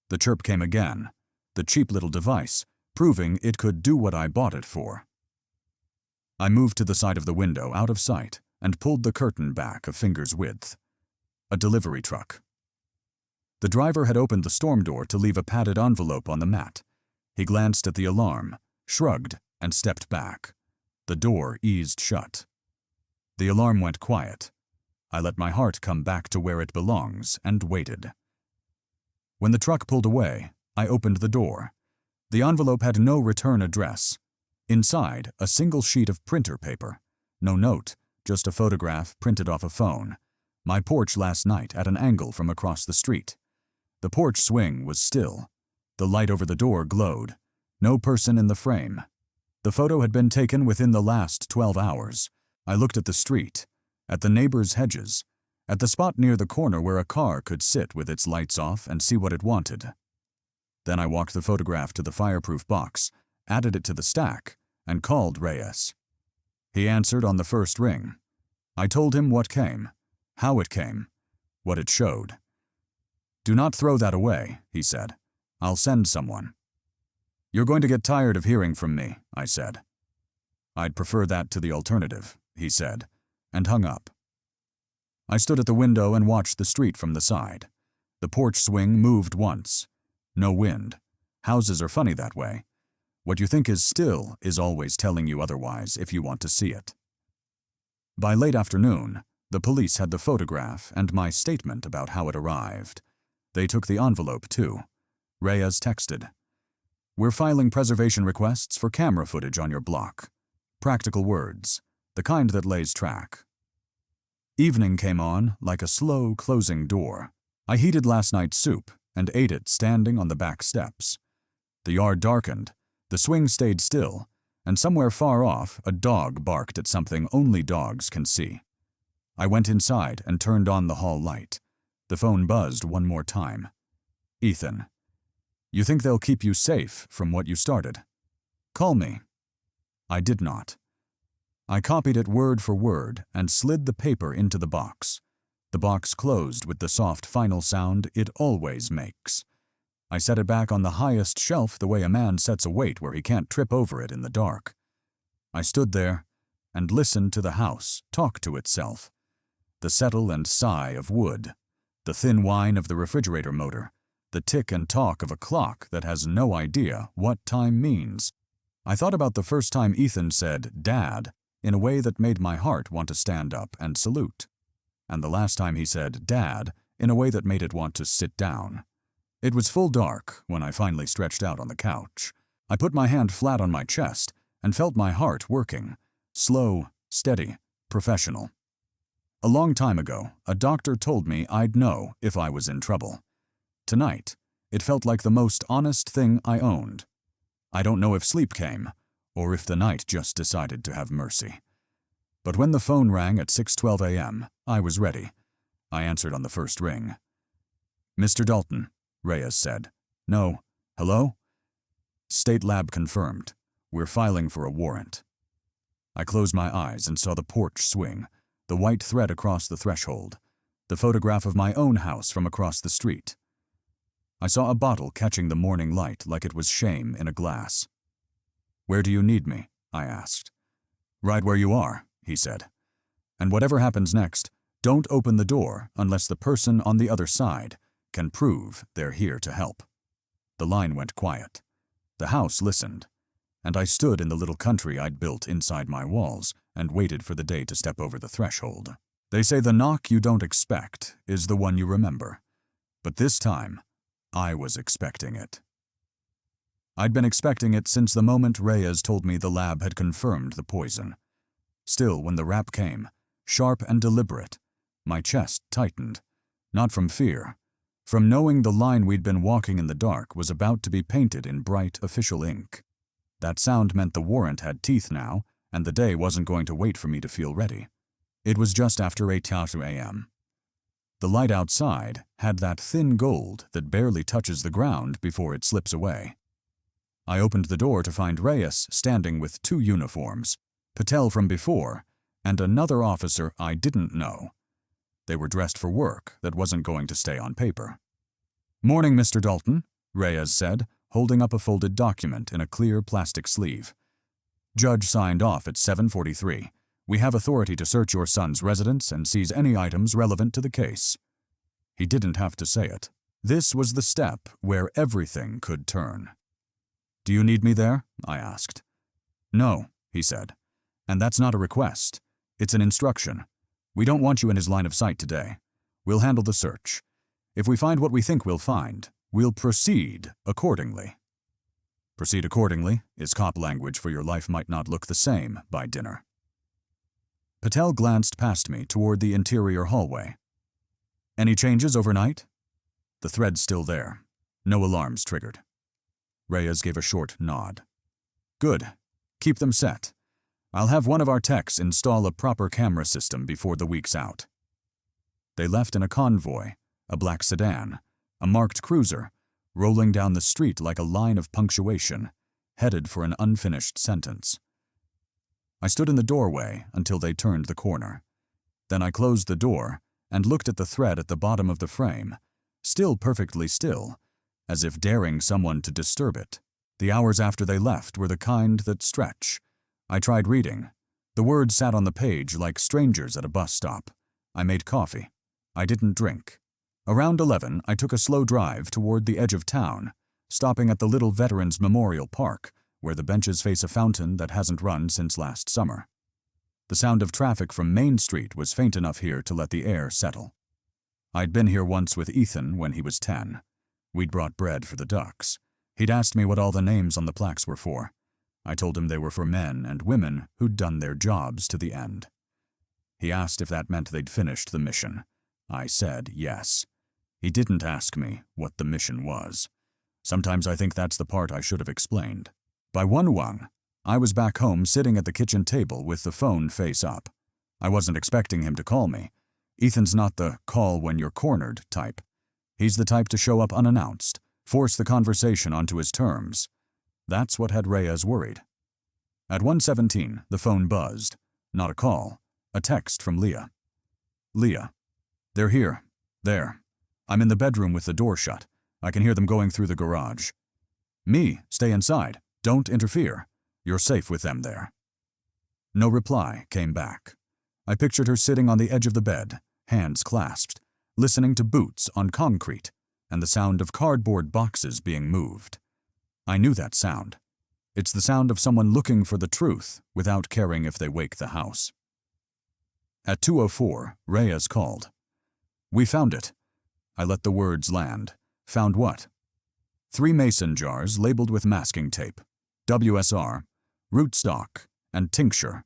The chirp came again, the cheap little device, proving it could do what I bought it for. I moved to the side of the window out of sight and pulled the curtain back a finger's width. A delivery truck. The driver had opened the storm door to leave a padded envelope on the mat. He glanced at the alarm, shrugged, and stepped back. The door eased shut. The alarm went quiet. I let my heart come back to where it belongs and waited. When the truck pulled away, I opened the door. The envelope had no return address. Inside, a single sheet of printer paper. No note, just a photograph printed off a phone. My porch last night at an angle from across the street. The porch swing was still. The light over the door glowed. No person in the frame. The photo had been taken within the last 12 hours. I looked at the street, at the neighbor's hedges, at the spot near the corner where a car could sit with its lights off and see what it wanted. Then I walked the photograph to the fireproof box, added it to the stack, and called Reyes. He answered on the first ring. I told him what came, how it came, what it showed. Do not throw that away, he said. I'll send someone. You're going to get tired of hearing from me, I said. I'd prefer that to the alternative, he said, and hung up. I stood at the window and watched the street from the side. The porch swing moved once. No wind. Houses are funny that way. What you think is still is always telling you otherwise if you want to see it. By late afternoon, the police had the photograph and my statement about how it arrived. They took the envelope, too. Reyes texted, "We're filing preservation requests for camera footage on your block. Practical words, the kind that lays track." Evening came on like a slow closing door. I heated last night's soup and ate it standing on the back steps. The yard darkened, the swing stayed still, and somewhere far off a dog barked at something only dogs can see. I went inside and turned on the hall light. The phone buzzed one more time. Ethan, you think they'll keep you safe from what you started? Call me. I did not. I copied it word for word and slid the paper into the box. The box closed with the soft final sound it always makes. I set it back on the highest shelf the way a man sets a weight where he can't trip over it in the dark. I stood there and listened to the house talk to itself. The settle and sigh of wood, The thin whine of the refrigerator motor, the tick and talk of a clock that has no idea what time means. I thought about the first time Ethan said, "Dad," in a way that made my heart want to stand up and salute. And the last time he said, "Dad," in a way that made it want to sit down. It was full dark when I finally stretched out on the couch. I put my hand flat on my chest and felt my heart working. Slow, steady, professional. A long time ago, a doctor told me I'd know if I was in trouble. Tonight, it felt like the most honest thing I owned. I don't know if sleep came, or if the night just decided to have mercy. But when the phone rang at 6:12 a.m., I was ready. I answered on the first ring. "Mr. Dalton," Reyes said. "No. Hello?" "State lab confirmed. We're filing for a warrant." I closed my eyes and saw the porch swing, the white thread across the threshold, the photograph of my own house from across the street. I saw a bottle catching the morning light like it was shame in a glass. "Where do you need me?" I asked. "Right where you are," he said. "And whatever happens next, don't open the door unless the person on the other side can prove they're here to help." The line went quiet. The house listened, and I stood in the little country I'd built inside my walls and waited for the day to step over the threshold. They say the knock you don't expect is the one you remember. But this time, I was expecting it. I'd been expecting it since the moment Reyes told me the lab had confirmed the poison. Still, when the rap came, sharp and deliberate, my chest tightened, not from fear, from knowing the line we'd been walking in the dark was about to be painted in bright official ink. That sound meant the warrant had teeth now, and the day wasn't going to wait for me to feel ready. It was just after 8:00 a.m. The light outside had that thin gold that barely touches the ground before it slips away. I opened the door to find Reyes standing with two uniforms, Patel from before, and another officer I didn't know. They were dressed for work that wasn't going to stay on paper. "Morning, Mr. Dalton," Reyes said, holding up a folded document in a clear plastic sleeve. "Judge signed off at 7:43. We have authority to search your son's residence and seize any items relevant to the case." He didn't have to say it. This was the step where everything could turn. "Do you need me there?" I asked. "No," he said. "And that's not a request. It's an instruction. We don't want you in his line of sight today. We'll handle the search. If we find what we think we'll find, we'll proceed accordingly." Proceed accordingly is cop language for your life might not look the same by dinner. Patel glanced past me toward the interior hallway. "Any changes overnight?" The thread's still there. No alarms triggered. Reyes gave a short nod. "Good. Keep them set. I'll have one of our techs install a proper camera system before the week's out." They left in a convoy, a black sedan, a marked cruiser, rolling down the street like a line of punctuation, headed for an unfinished sentence. I stood in the doorway until they turned the corner. Then I closed the door and looked at the thread at the bottom of the frame, still perfectly still, as if daring someone to disturb it. The hours after they left were the kind that stretch. I tried reading. The words sat on the page like strangers at a bus stop. I made coffee. I didn't drink. Around 11, I took a slow drive toward the edge of town, stopping at the little Veterans Memorial Park, where the benches face a fountain that hasn't run since last summer. The sound of traffic from Main Street was faint enough here to let the air settle. I'd been here once with Ethan when he was 10. We'd brought bread for the ducks. He'd asked me what all the names on the plaques were for. I told him they were for men and women who'd done their jobs to the end. He asked if that meant they'd finished the mission. I said yes. He didn't ask me what the mission was. Sometimes I think that's the part I should have explained. By 1:01, I was back home sitting at the kitchen table with the phone face up. I wasn't expecting him to call me. Ethan's not the call when you're cornered type. He's the type to show up unannounced, force the conversation onto his terms. That's what had Reyes worried. At 1:17, the phone buzzed. Not a call, a text from Leah. "Leah, they're here. There. I'm in the bedroom with the door shut. I can hear them going through the garage. Me, stay inside. Don't interfere. You're safe with them there." No reply came back. I pictured her sitting on the edge of the bed, hands clasped, listening to boots on concrete and the sound of cardboard boxes being moved. I knew that sound. It's the sound of someone looking for the truth without caring if they wake the house. At 2:04, Reyes called. "We found it." I let the words land. Found what? 3 mason jars labeled with masking tape, WSR, rootstock, and tincture.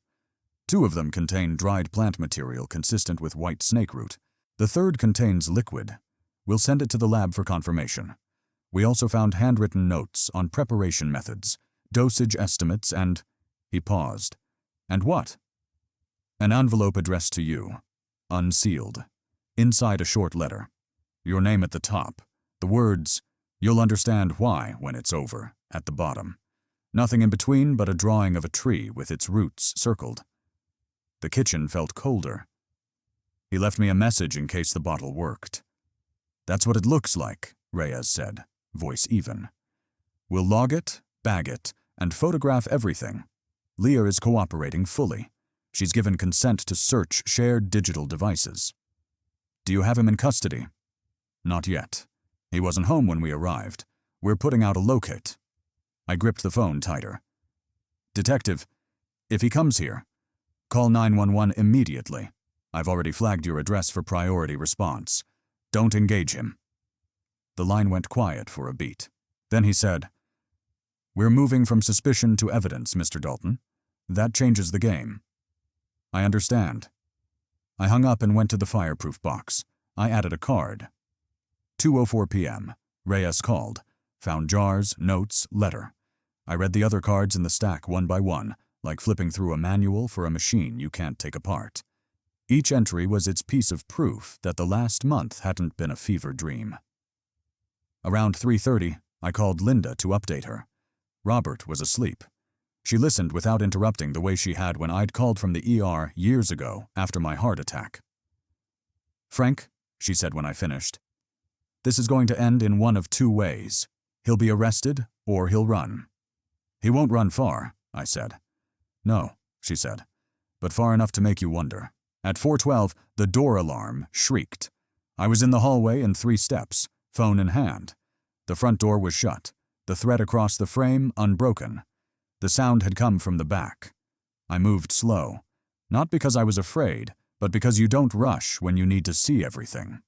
2 of them contain dried plant material consistent with white snake root. The third contains liquid. We'll send it to the lab for confirmation. We also found handwritten notes on preparation methods, dosage estimates, and… He paused. And what? An envelope addressed to you, unsealed. Inside a short letter. Your name at the top. The words, "You'll understand why when it's over," at the bottom. Nothing in between but a drawing of a tree with its roots circled. The kitchen felt colder. He left me a message in case the bottle worked. "That's what it looks like," Reyes said, voice even. "We'll log it, bag it, and photograph everything. Leah is cooperating fully. She's given consent to search shared digital devices." "Do you have him in custody?" "Not yet. He wasn't home when we arrived. We're putting out a locate." I gripped the phone tighter. "Detective, if he comes here, call 911 immediately. I've already flagged your address for priority response. Don't engage him." The line went quiet for a beat. Then he said, "We're moving from suspicion to evidence, Mr. Dalton. That changes the game." "I understand." I hung up and went to the fireproof box. I added a card. 2:04 p.m. Reyes called. Found jars, notes, letter. I read the other cards in the stack one by one, like flipping through a manual for a machine you can't take apart. Each entry was its piece of proof that the last month hadn't been a fever dream. Around 3:30, I called Linda to update her. Robert was asleep. She listened without interrupting the way she had when I'd called from the ER years ago after my heart attack. "Frank," she said when I finished, "this is going to end in one of 2 ways. He'll be arrested or he'll run." "He won't run far," I said. "No," she said, "but far enough to make you wonder." At 4:12, the door alarm shrieked. I was in the hallway in 3 steps, phone in hand. The front door was shut, the thread across the frame unbroken. The sound had come from the back. I moved slow, not because I was afraid, but because you don't rush when you need to see everything.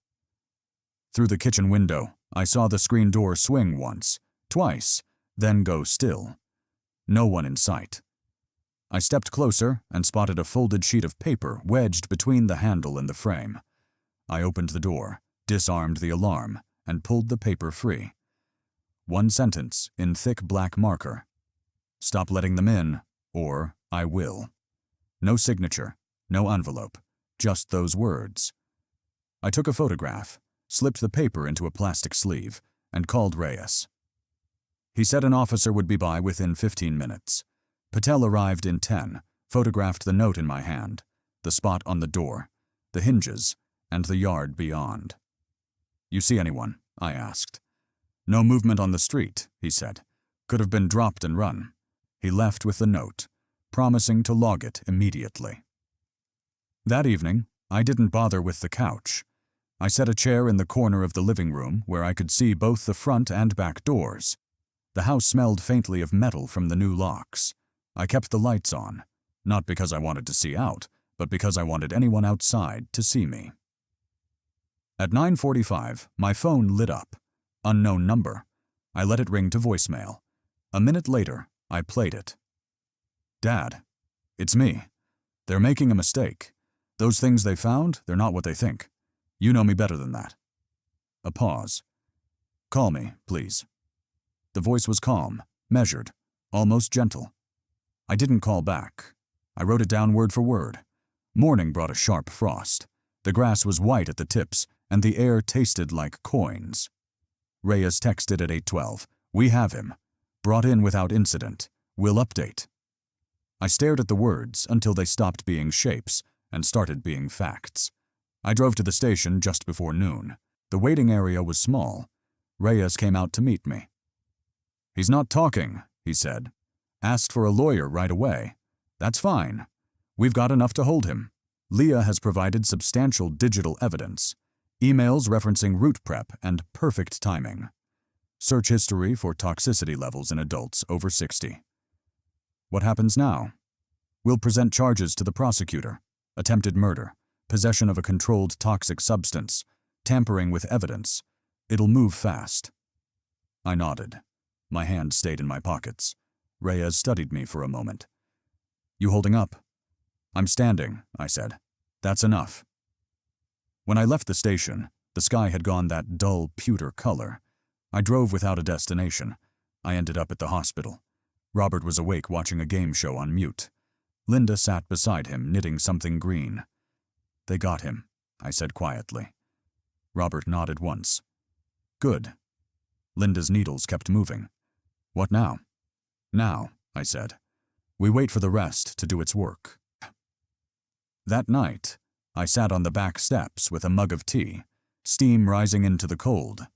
Through the kitchen window, I saw the screen door swing once, twice, then go still. No one in sight. I stepped closer and spotted a folded sheet of paper wedged between the handle and the frame. I opened the door, disarmed the alarm, and pulled the paper free. 1 sentence in thick black marker. "Stop letting them in, or I will." No signature, no envelope, just those words. I took a photograph, slipped the paper into a plastic sleeve, and called Reyes. He said an officer would be by within 15 minutes. Patel arrived in 10, photographed the note in my hand, the spot on the door, the hinges, and the yard beyond. "You see anyone?" I asked. "No movement on the street," he said. "Could have been dropped and run." He left with the note, promising to log it immediately. That evening, I didn't bother with the couch. I set a chair in the corner of the living room where I could see both the front and back doors. The house smelled faintly of metal from the new locks. I kept the lights on, not because I wanted to see out, but because I wanted anyone outside to see me. At 9:45, my phone lit up. Unknown number. I let it ring to voicemail. A minute later, I played it. "Dad, it's me. They're making a mistake. Those things they found, they're not what they think. You know me better than that." A pause. "Call me, please." The voice was calm, measured, almost gentle. I didn't call back. I wrote it down word for word. Morning brought a sharp frost. The grass was white at the tips, and the air tasted like coins. Reyes texted at 8:12. "We have him. Brought in without incident. We'll update." I stared at the words until they stopped being shapes and started being facts. I drove to the station just before noon. The waiting area was small. Reyes came out to meet me. "He's not talking," he said. "Asked for a lawyer right away. That's fine. We've got enough to hold him. Leah has provided substantial digital evidence. Emails referencing route prep and perfect timing. Search history for toxicity levels in adults over 60. What happens now? We'll present charges to the prosecutor. Attempted murder, possession of a controlled toxic substance, tampering with evidence. It'll move fast. I nodded. My hands stayed in my pockets. Reyes studied me for a moment. You holding up? I'm standing, I said. That's enough. When I left the station, the sky had gone that dull pewter color. I drove without a destination. I ended up at the hospital. Robert was awake watching a game show on mute. Linda sat beside him, knitting something green. They got him, I said quietly. Robert nodded once. Good. Linda's needles kept moving. What now? Now, I said. We wait for the rest to do its work. That night, I sat on the back steps with a mug of tea, steam rising into the cold.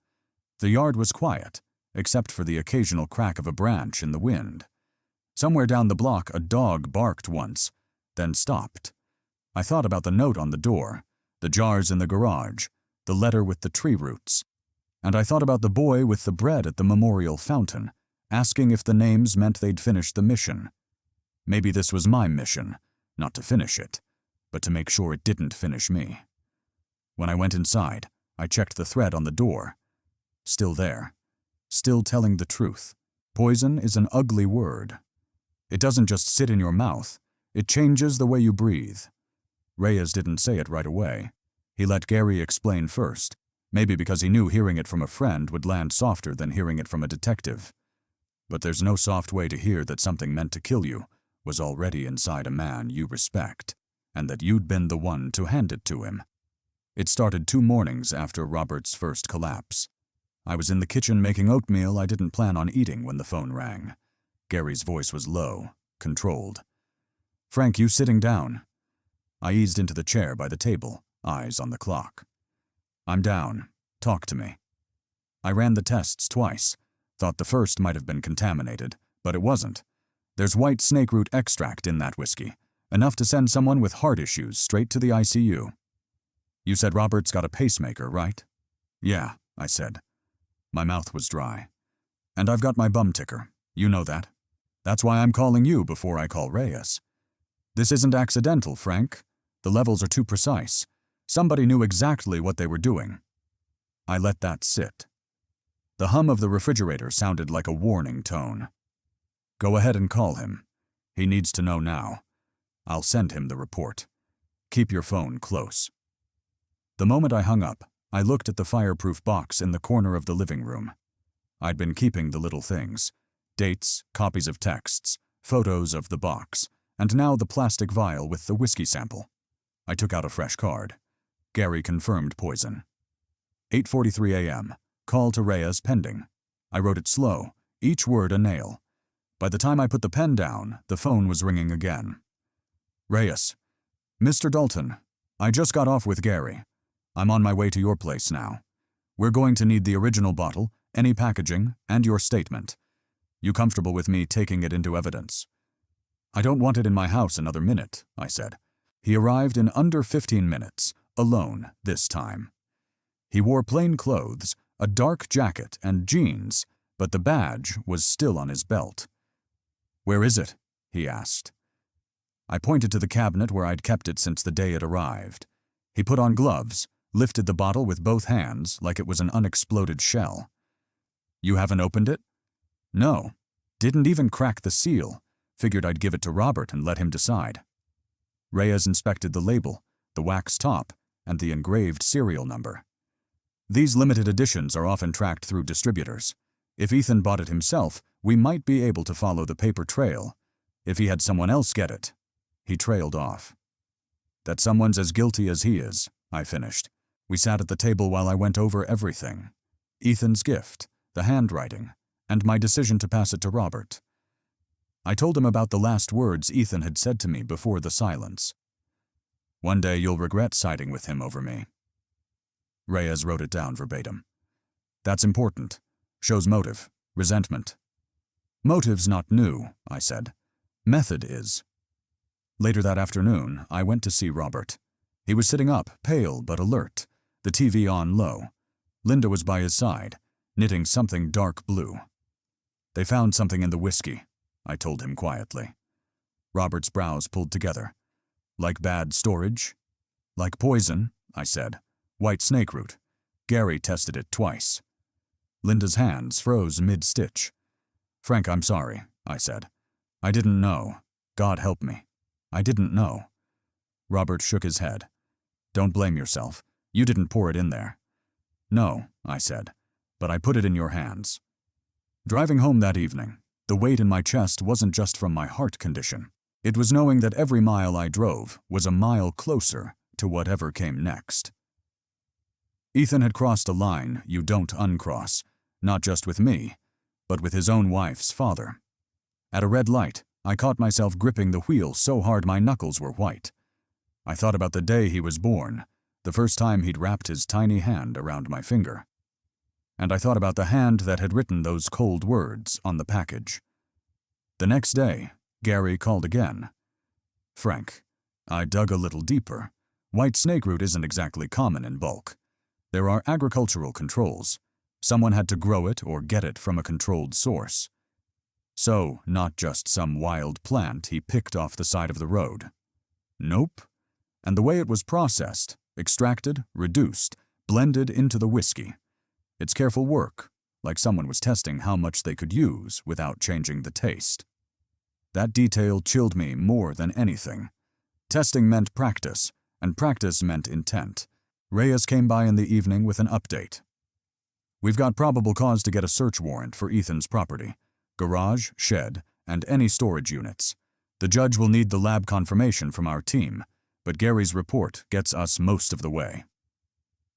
The yard was quiet, except for the occasional crack of a branch in the wind. Somewhere down the block, a dog barked once, then stopped. I thought about the note on the door, the jars in the garage, the letter with the tree roots. And I thought about the boy with the bread at the memorial fountain, asking if the names meant they'd finished the mission. Maybe this was my mission, not to finish it, but to make sure it didn't finish me. When I went inside, I checked the thread on the door. Still there. Still telling the truth. Poison is an ugly word. It doesn't just sit in your mouth. It changes the way you breathe. Reyes didn't say it right away. He let Gary explain first, maybe because he knew hearing it from a friend would land softer than hearing it from a detective. But there's no soft way to hear that something meant to kill you was already inside a man you respect, and that you'd been the one to hand it to him. It started 2 mornings after Robert's first collapse. I was in the kitchen making oatmeal I didn't plan on eating when the phone rang. Gary's voice was low, controlled. Frank, you sitting down? I eased into the chair by the table, eyes on the clock. I'm down. Talk to me. I ran the tests twice. Thought the first might have been contaminated, but it wasn't. There's white snakeroot extract in that whiskey, enough to send someone with heart issues straight to the ICU. You said Robert's got a pacemaker, right? Yeah, I said. My mouth was dry. And I've got my bum ticker. You know that. That's why I'm calling you before I call Reyes. This isn't accidental, Frank. The levels are too precise. Somebody knew exactly what they were doing. I let that sit. The hum of the refrigerator sounded like a warning tone. Go ahead and call him. He needs to know now. I'll send him the report. Keep your phone close. The moment I hung up, I looked at the fireproof box in the corner of the living room. I'd been keeping the little things. Dates, copies of texts, photos of the box, and now the plastic vial with the whiskey sample. I took out a fresh card. Gary confirmed poison. 8:43 a.m. Call to Reyes pending. I wrote it slow, each word a nail. By the time I put the pen down, the phone was ringing again. Reyes. Mr. Dalton, I just got off with Gary. I'm on my way to your place now. We're going to need the original bottle, any packaging, and your statement. You comfortable with me taking it into evidence? I don't want it in my house another minute, I said. He arrived in under 15 minutes, alone this time. He wore plain clothes, a dark jacket and jeans, but the badge was still on his belt. Where is it? He asked. I pointed to the cabinet where I'd kept it since the day it arrived. He put on gloves, lifted the bottle with both hands like it was an unexploded shell. You haven't opened it? No. Didn't even crack the seal. Figured I'd give it to Robert and let him decide. Reyes inspected the label, the wax top, and the engraved serial number. These limited editions are often tracked through distributors. If Ethan bought it himself, we might be able to follow the paper trail. If he had someone else get it. He trailed off. That someone's as guilty as he is, I finished. We sat at the table while I went over everything. Ethan's gift, the handwriting, and my decision to pass it to Robert. I told him about the last words Ethan had said to me before the silence. One day you'll regret siding with him over me. Reyes wrote it down verbatim. That's important. Shows motive, resentment. Motive's not new, I said. Method is. Later that afternoon, I went to see Robert. He was sitting up, pale but alert. the TV on low. Linda was by his side, knitting something dark blue. "They found something in the whiskey," I told him quietly. Robert's brows pulled together. "Like bad storage?" "Like poison," I said. "White snake root. Gary tested it twice." Linda's hands froze mid-stitch. "Frank, I'm sorry," I said. "I didn't know. God help me. I didn't know." Robert shook his head. "Don't blame yourself. You didn't pour it in there." "No," I said, "but I put it in your hands." Driving home that evening, the weight in my chest wasn't just from my heart condition. It was knowing that every mile I drove was a mile closer to whatever came next. Ethan had crossed a line you don't uncross, not just with me, but with his own wife's father. At a red light, I caught myself gripping the wheel so hard my knuckles were white. I thought about the day he was born, the first time he'd wrapped his tiny hand around my finger. And I thought about the hand that had written those cold words on the package. The next day, Gary called again. "Frank, I dug a little deeper. White snake root isn't exactly common in bulk. There are agricultural controls. Someone had to grow it or get it from a controlled source. So, not just some wild plant he picked off the side of the road. Nope. And the way it was processed, extracted, reduced, blended into the whiskey. It's careful work, like someone was testing how much they could use without changing the taste." That detail chilled me more than anything. Testing meant practice, and practice meant intent. Reyes came by in the evening with an update. "We've got probable cause to get a search warrant for Ethan's property, garage, shed, and any storage units. The judge will need the lab confirmation from our team, but Gary's report gets us most of the way."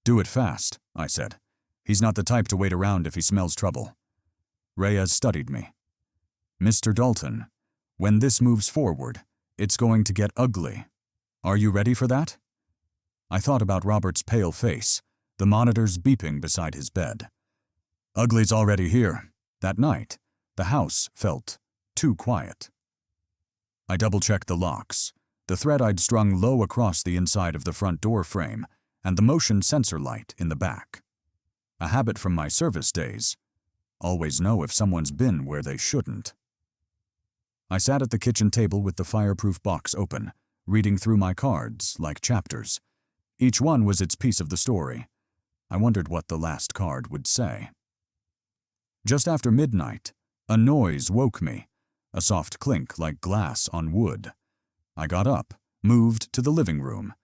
"Do it fast," I said. "He's not the type to wait around if he smells trouble." Reyes studied me. "Mr. Dalton, when this moves forward, it's going to get ugly. Are you ready for that?" I thought about Robert's pale face, the monitors beeping beside his bed. Ugly's already here. That night, the house felt too quiet. I double-checked the locks, the thread I'd strung low across the inside of the front door frame, and the motion sensor light in the back. A habit from my service days. Always know if someone's been where they shouldn't. I sat at the kitchen table with the fireproof box open, reading through my cards like chapters. Each one was its piece of the story. I wondered what the last card would say. Just after midnight, a noise woke me, a soft clink like glass on wood. I got up, moved to the living room.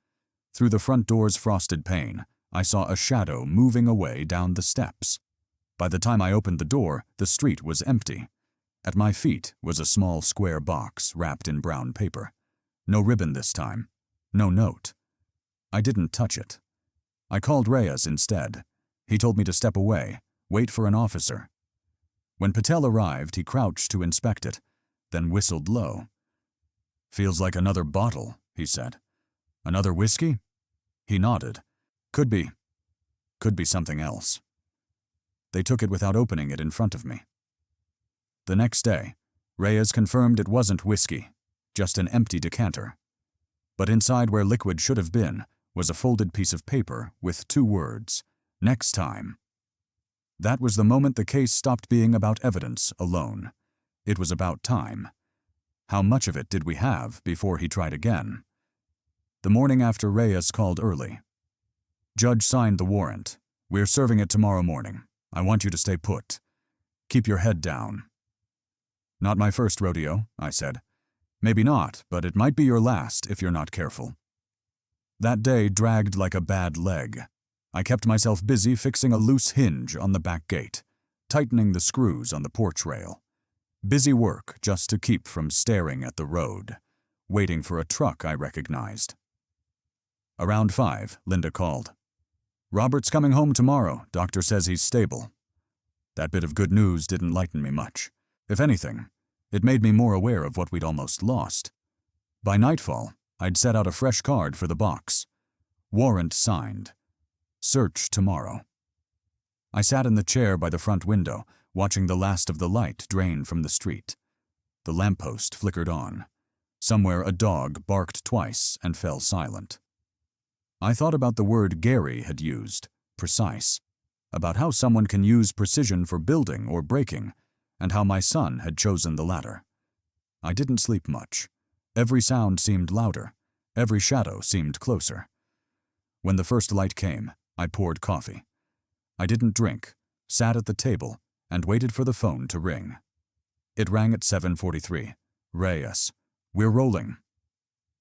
Through the front door's frosted pane, I saw a shadow moving away down the steps. By the time I opened the door, the street was empty. At my feet was a small square box wrapped in brown paper. No ribbon this time. No note. I didn't touch it. I called Reyes instead. He told me to step away, wait for an officer. When Patel arrived, he crouched to inspect it, then whistled low. "Feels like another bottle," he said. "Another whiskey?" He nodded. Could be. Could be something else." They took it without opening it in front of me. The next day, Reyes confirmed it wasn't whiskey, just an empty decanter. But inside where liquid should have been was a folded piece of paper with 2 words, "Next time." That was the moment the case stopped being about evidence alone. It was about time. How much of it did we have before he tried again? The morning after Reyes called early. "Judge signed the warrant. We're serving it tomorrow morning. I want you to stay put. Keep your head down." "Not my first rodeo," I said. "Maybe not, but it might be your last if you're not careful." That day dragged like a bad leg. I kept myself busy fixing a loose hinge on the back gate, tightening the screws on the porch rail. Busy work just to keep from staring at the road, waiting for a truck I recognized. Around 5, Linda called. "Robert's coming home tomorrow. Doctor says he's stable." That bit of good news didn't lighten me much. If anything, it made me more aware of what we'd almost lost. By nightfall, I'd set out a fresh card for the box. Warrant signed. Search tomorrow. I sat in the chair by the front window, watching the last of the light drain from the street. The lamppost flickered on. Somewhere a dog barked twice and fell silent. I thought about the word Gary had used, precise, about how someone can use precision for building or breaking, and how my son had chosen the latter. I didn't sleep much. Every sound seemed louder. Every shadow seemed closer. When the first light came, I poured coffee. I didn't drink, sat at the table, and waited for the phone to ring. It rang at 7:43. Reyes, we're rolling.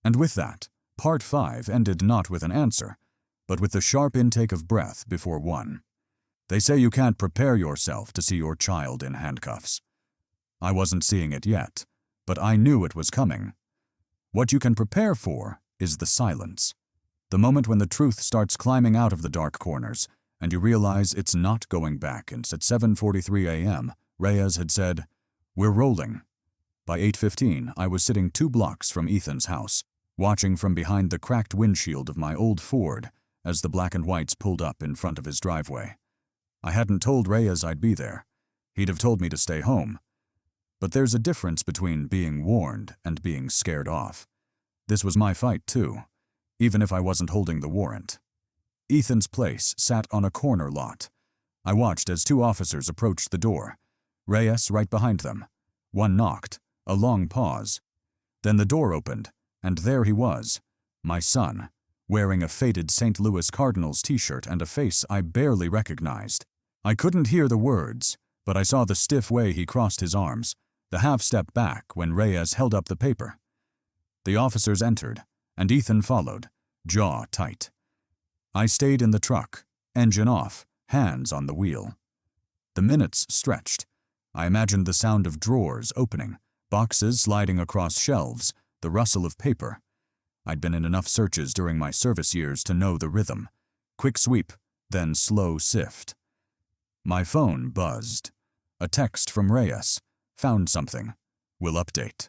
And with that, Part 5 ended not with an answer, but with the sharp intake of breath before one. They say you can't prepare yourself to see your child in handcuffs. I wasn't seeing it yet, but I knew it was coming. What you can prepare for is the silence. The moment when the truth starts climbing out of the dark corners, and you realize it's not going back, and at 7:43 a.m., Reyes had said, "We're rolling." By 8:15, I was sitting 2 blocks from Ethan's house, watching from behind the cracked windshield of my old Ford as the black and whites pulled up in front of his driveway. I hadn't told Reyes I'd be there. He'd have told me to stay home. But there's a difference between being warned and being scared off. This was my fight, too, even if I wasn't holding the warrant. Ethan's place sat on a corner lot. I watched as 2 officers approached the door, Reyes right behind them. One knocked, a long pause. Then the door opened, and there he was, my son, wearing a faded St. Louis Cardinals t-shirt and a face I barely recognized. I couldn't hear the words, but I saw the stiff way he crossed his arms, the half-step back when Reyes held up the paper. The officers entered, and Ethan followed, jaw tight. I stayed in the truck, engine off, hands on the wheel. The minutes stretched. I imagined the sound of drawers opening, boxes sliding across shelves, the rustle of paper. I'd been in enough searches during my service years to know the rhythm. Quick sweep, then slow sift. My phone buzzed. A text from Reyes. Found something. Will update.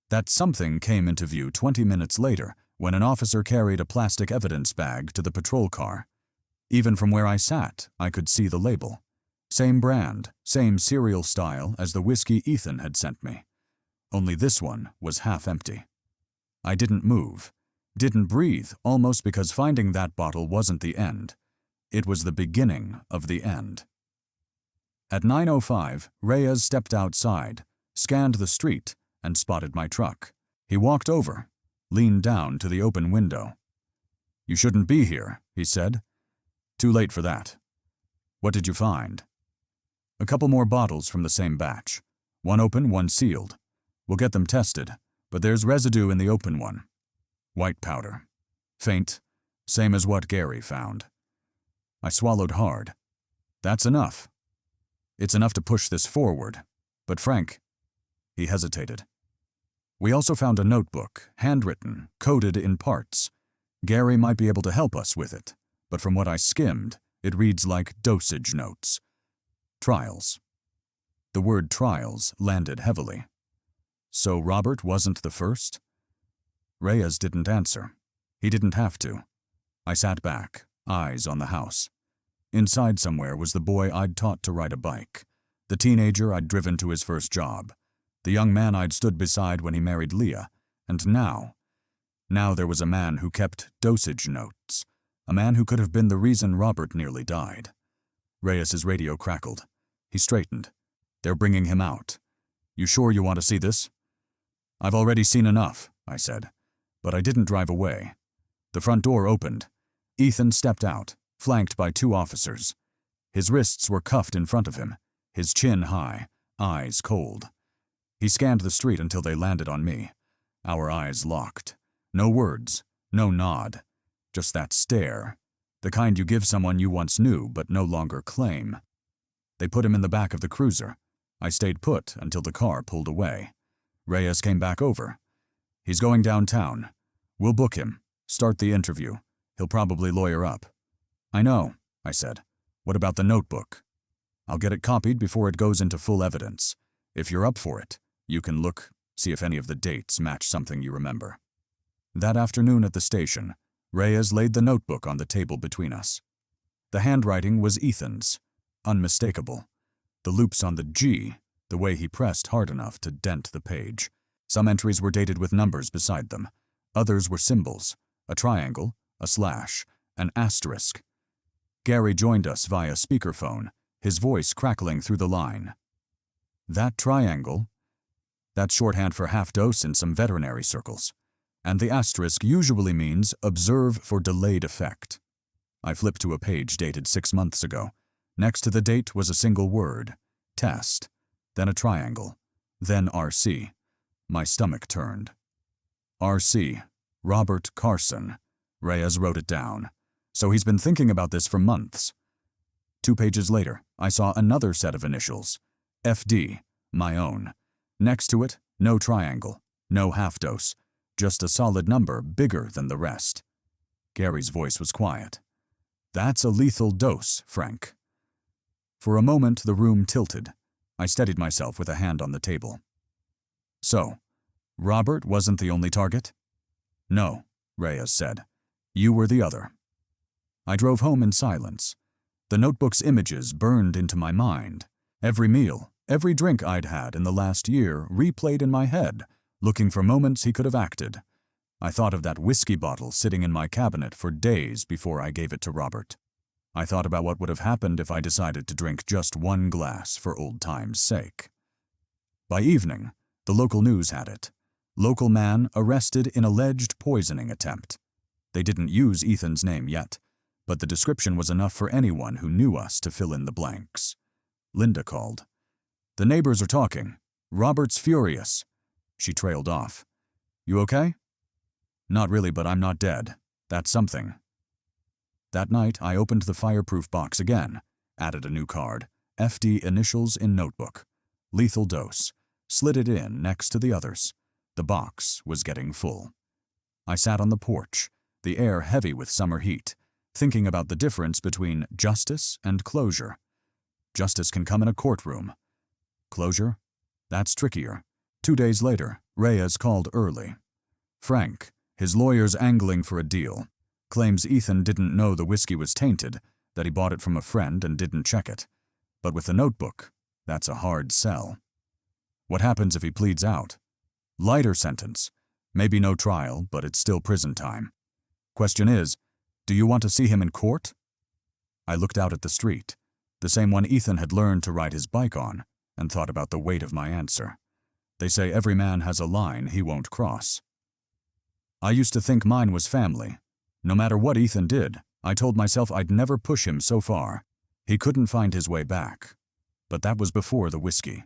That something came into view 20 minutes later when an officer carried a plastic evidence bag to the patrol car. Even from where I sat, I could see the label. Same brand, same cereal style as the whiskey Ethan had sent me. Only this one was half empty. I didn't move, didn't breathe, almost because finding that bottle wasn't the end. It was the beginning of the end. At 9:05, Reyes stepped outside, scanned the street, and spotted my truck. He walked over, leaned down to the open window. "You shouldn't be here," he said. "Too late for that." "What did you find?" "A couple more bottles from the same batch. One open, one sealed. We'll get them tested, but there's residue in the open one. White powder. Faint, same as what Gary found." I swallowed hard. "That's enough. It's enough to push this forward. But Frank..." He hesitated. "We also found a notebook, handwritten, coded in parts. Gary might be able to help us with it, but from what I skimmed, it reads like dosage notes. Trials." The word trials landed heavily. So Robert wasn't the first? Reyes didn't answer. He didn't have to. I sat back, eyes on the house. Inside somewhere was the boy I'd taught to ride a bike, the teenager I'd driven to his first job, the young man I'd stood beside when he married Leah, and now there was a man who kept dosage notes, a man who could have been the reason Robert nearly died. Reyes's radio crackled. He straightened. "They're bringing him out. You sure you want to see this?" "I've already seen enough," I said, but I didn't drive away. The front door opened. Ethan stepped out, flanked by 2 officers. His wrists were cuffed in front of him, his chin high, eyes cold. He scanned the street until they landed on me. Our eyes locked. No words, no nod, just that stare, the kind you give someone you once knew but no longer claim. They put him in the back of the cruiser. I stayed put until the car pulled away. Reyes came back over. "He's going downtown. We'll book him, start the interview. He'll probably lawyer up." "I know," I said. "What about the notebook?" "I'll get it copied before it goes into full evidence. If you're up for it, you can look, see if any of the dates match something you remember." That afternoon at the station, Reyes laid the notebook on the table between us. The handwriting was Ethan's, unmistakable. The loops on the G, the way he pressed hard enough to dent the page. Some entries were dated with numbers beside them. Others were symbols, a triangle, a slash, an asterisk. Gary joined us via speakerphone, his voice crackling through the line. That triangle? That's shorthand for half dose in some veterinary circles. And the asterisk usually means observe for delayed effect. I flipped to a page dated 6 months ago. Next to the date was a single word, test, then a triangle, then RC. My stomach turned. RC, Robert Carson. Reyes wrote it down. So he's been thinking about this for months. 2 pages later, I saw another set of initials, FD, my own. Next to it, no triangle, no half dose, just a solid number bigger than the rest. Gary's voice was quiet. That's a lethal dose, Frank. For a moment, the room tilted. I steadied myself with a hand on the table. So, Robert wasn't the only target? No, Reyes said. You were the other. I drove home in silence. The notebook's images burned into my mind. Every meal, every drink I'd had in the last year replayed in my head, looking for moments he could have acted. I thought of that whiskey bottle sitting in my cabinet for days before I gave it to Robert. I thought about what would have happened if I decided to drink just 1 glass for old time's sake. By evening, the local news had it. Local man arrested in alleged poisoning attempt. They didn't use Ethan's name yet, but the description was enough for anyone who knew us to fill in the blanks. Linda called. The neighbors are talking. Robert's furious. She trailed off. You okay? Not really, but I'm not dead. That's something. That night, I opened the fireproof box again, added a new card, FD initials in notebook, lethal dose, slid it in next to the others. The box was getting full. I sat on the porch, the air heavy with summer heat, thinking about the difference between justice and closure. Justice can come in a courtroom. Closure? That's trickier. 2 days later, Reyes called early. Frank, his lawyer's angling for a deal, claims Ethan didn't know the whiskey was tainted, that he bought it from a friend and didn't check it. But with the notebook, that's a hard sell. What happens if he pleads out? Lighter sentence. Maybe no trial, but it's still prison time. Question is, do you want to see him in court? I looked out at the street, the same one Ethan had learned to ride his bike on, and thought about the weight of my answer. They say every man has a line he won't cross. I used to think mine was family. No matter what Ethan did, I told myself I'd never push him so far. He couldn't find his way back. But that was before the whiskey,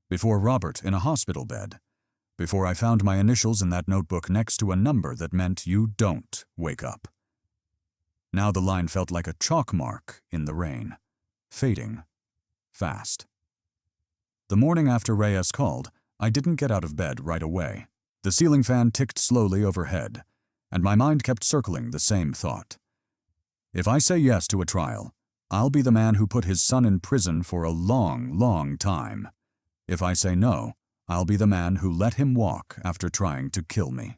before Robert in a hospital bed, before I found my initials in that notebook next to a number that meant you don't wake up. Now the line felt like a chalk mark in the rain, fading, fast. The morning after Reyes called, I didn't get out of bed right away. The ceiling fan ticked slowly overhead, and my mind kept circling the same thought. If I say yes to a trial, I'll be the man who put his son in prison for a long, long time. If I say no, I'll be the man who let him walk after trying to kill me.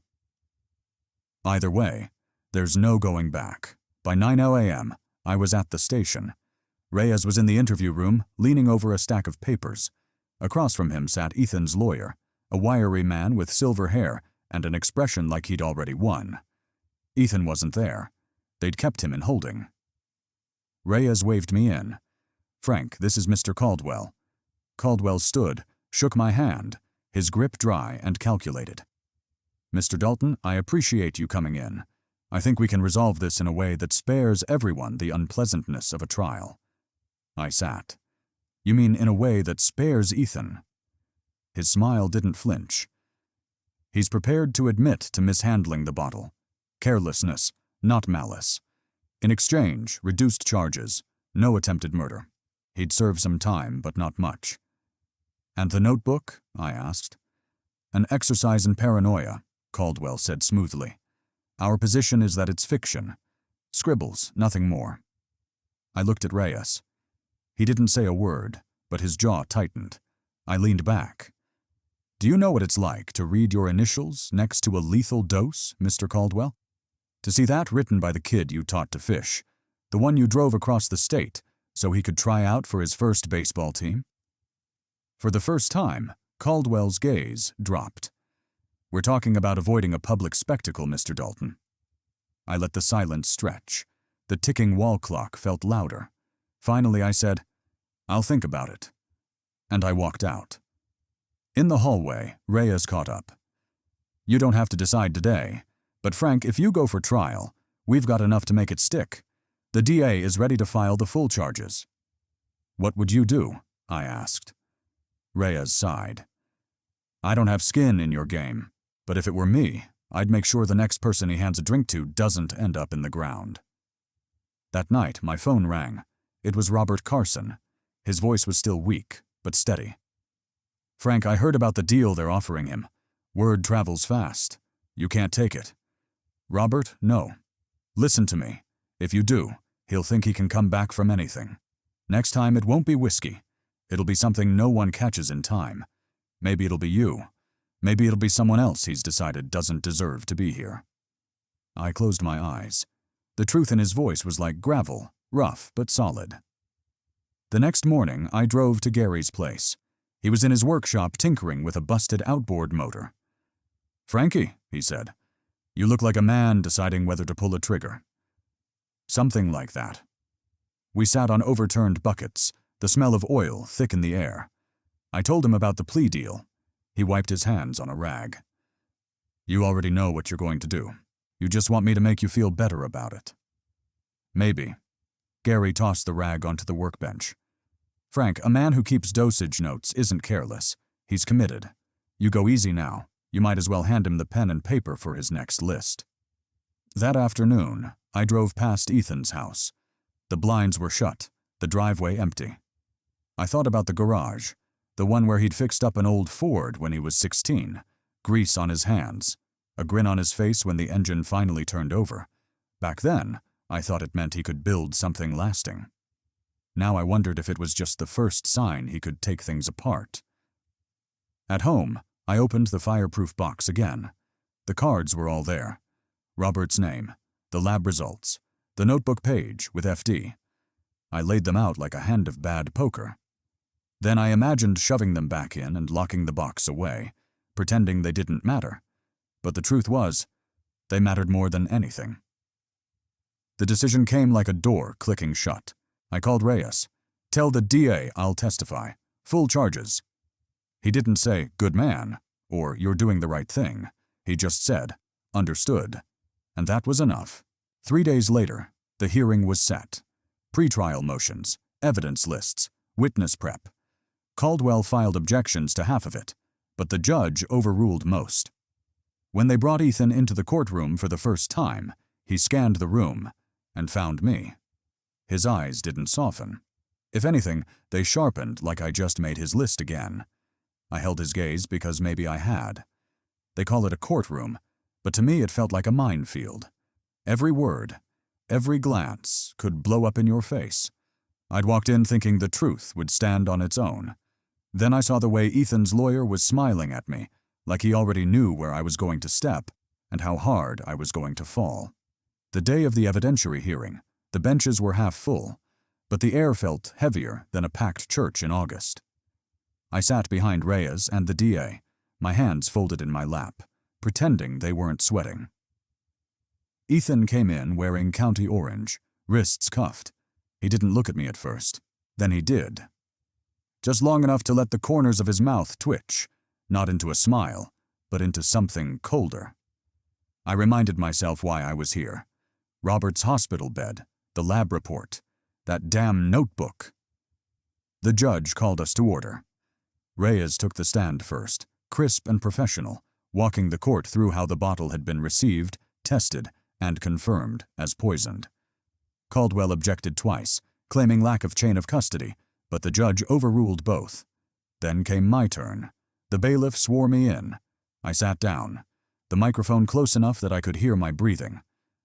Either way, there's no going back. By 9 a.m., I was at the station. Reyes was in the interview room, leaning over a stack of papers. Across from him sat Ethan's lawyer, a wiry man with silver hair and an expression like he'd already won. Ethan wasn't there. They'd kept him in holding. Reyes waved me in. Frank, this is Mr. Caldwell. Caldwell stood, shook my hand, his grip dry and calculated. Mr. Dalton, I appreciate you coming in. I think we can resolve this in a way that spares everyone the unpleasantness of a trial. I sat. You mean in a way that spares Ethan? His smile didn't flinch. He's prepared to admit to mishandling the bottle. Carelessness, not malice. In exchange, reduced charges, no attempted murder. He'd serve some time, but not much. And the notebook? I asked. An exercise in paranoia, Caldwell said smoothly. Our position is that it's fiction. Scribbles, nothing more. I looked at Reyes. He didn't say a word, but his jaw tightened. I leaned back. Do you know what it's like to read your initials next to a lethal dose, Mr. Caldwell? To see that written by the kid you taught to fish, the one you drove across the state so he could try out for his first baseball team? For the first time, Caldwell's gaze dropped. We're talking about avoiding a public spectacle, Mr. Dalton. I let the silence stretch. The ticking wall clock felt louder. Finally, I said, "I'll think about it." And I walked out. In the hallway, Reyes caught up. "You don't have to decide today, but Frank, if you go for trial, we've got enough to make it stick. The DA is ready to file the full charges." "What would you do?" I asked. Reyes sighed. "I don't have skin in your game, but if it were me, I'd make sure the next person he hands a drink to doesn't end up in the ground." That night, my phone rang. It was Robert Carson. His voice was still weak, but steady. "Frank, I heard about the deal they're offering him. Word travels fast. You can't take it." "Robert, no. Listen to me. If you do, he'll think he can come back from anything. Next time it won't be whiskey. It'll be something no one catches in time. Maybe it'll be you. Maybe it'll be someone else he's decided doesn't deserve to be here." I closed my eyes. The truth in his voice was like gravel, rough but solid. The next morning, I drove to Gary's place. He was in his workshop tinkering with a busted outboard motor. "Frankie," he said, "you look like a man deciding whether to pull a trigger." Something like that. We sat on overturned buckets, the smell of oil thick in the air. I told him about the plea deal. He wiped his hands on a rag. "You already know what you're going to do. You just want me to make you feel better about it." "Maybe." Gary tossed the rag onto the workbench. "Frank, a man who keeps dosage notes isn't careless. He's committed. You go easy now. You might as well hand him the pen and paper for his next list." That afternoon, I drove past Ethan's house. The blinds were shut, the driveway empty. I thought about the garage, the one where he'd fixed up an old Ford when he was 16, grease on his hands, a grin on his face when the engine finally turned over. Back then, I thought it meant he could build something lasting. Now I wondered if it was just the first sign he could take things apart. At home, I opened the fireproof box again. The cards were all there. Robert's name, the lab results, the notebook page with FD. I laid them out like a hand of bad poker. Then I imagined shoving them back in and locking the box away, pretending they didn't matter. But the truth was, they mattered more than anything. The decision came like a door clicking shut. I called Reyes. "Tell the DA I'll testify. Full charges." He didn't say, "Good man," or "You're doing the right thing." He just said, "Understood." And that was enough. 3 days later, the hearing was set. Pretrial motions, evidence lists, witness prep. Caldwell filed objections to half of it, but the judge overruled most. When they brought Ethan into the courtroom for the first time, he scanned the room and found me. His eyes didn't soften. If anything, they sharpened like I just made his list again. I held his gaze because maybe I had. They call it a courtroom, but to me it felt like a minefield. Every word, every glance could blow up in your face. I'd walked in thinking the truth would stand on its own. Then I saw the way Ethan's lawyer was smiling at me, like he already knew where I was going to step and how hard I was going to fall. The day of the evidentiary hearing, the benches were half full, but the air felt heavier than a packed church in August. I sat behind Reyes and the DA, my hands folded in my lap, pretending they weren't sweating. Ethan came in wearing county orange, wrists cuffed. He didn't look at me at first. Then he did. Just long enough to let the corners of his mouth twitch, not into a smile, but into something colder. I reminded myself why I was here. Robert's hospital bed, the lab report, that damn notebook. The judge called us to order. Reyes took the stand first, crisp and professional, walking the court through how the bottle had been received, tested, and confirmed as poisoned. Caldwell objected twice, claiming lack of chain of custody, but the judge overruled both. Then came my turn. The bailiff swore me in. I sat down, the microphone close enough that I could hear my breathing.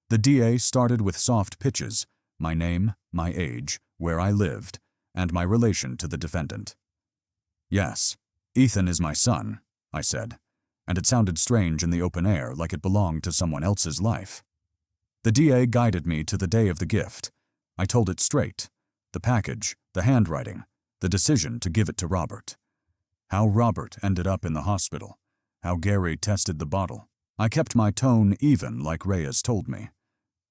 The DA started with soft pitches, my name, my age, where I lived, and my relation to the defendant. "Yes, Ethan is my son," I said, and it sounded strange in the open air, like it belonged to someone else's life. The DA guided me to the day of the gift. I told it straight. The package, the handwriting, the decision to give it to Robert. How Robert ended up in the hospital. How Gary tested the bottle. I kept my tone even like Reyes told me.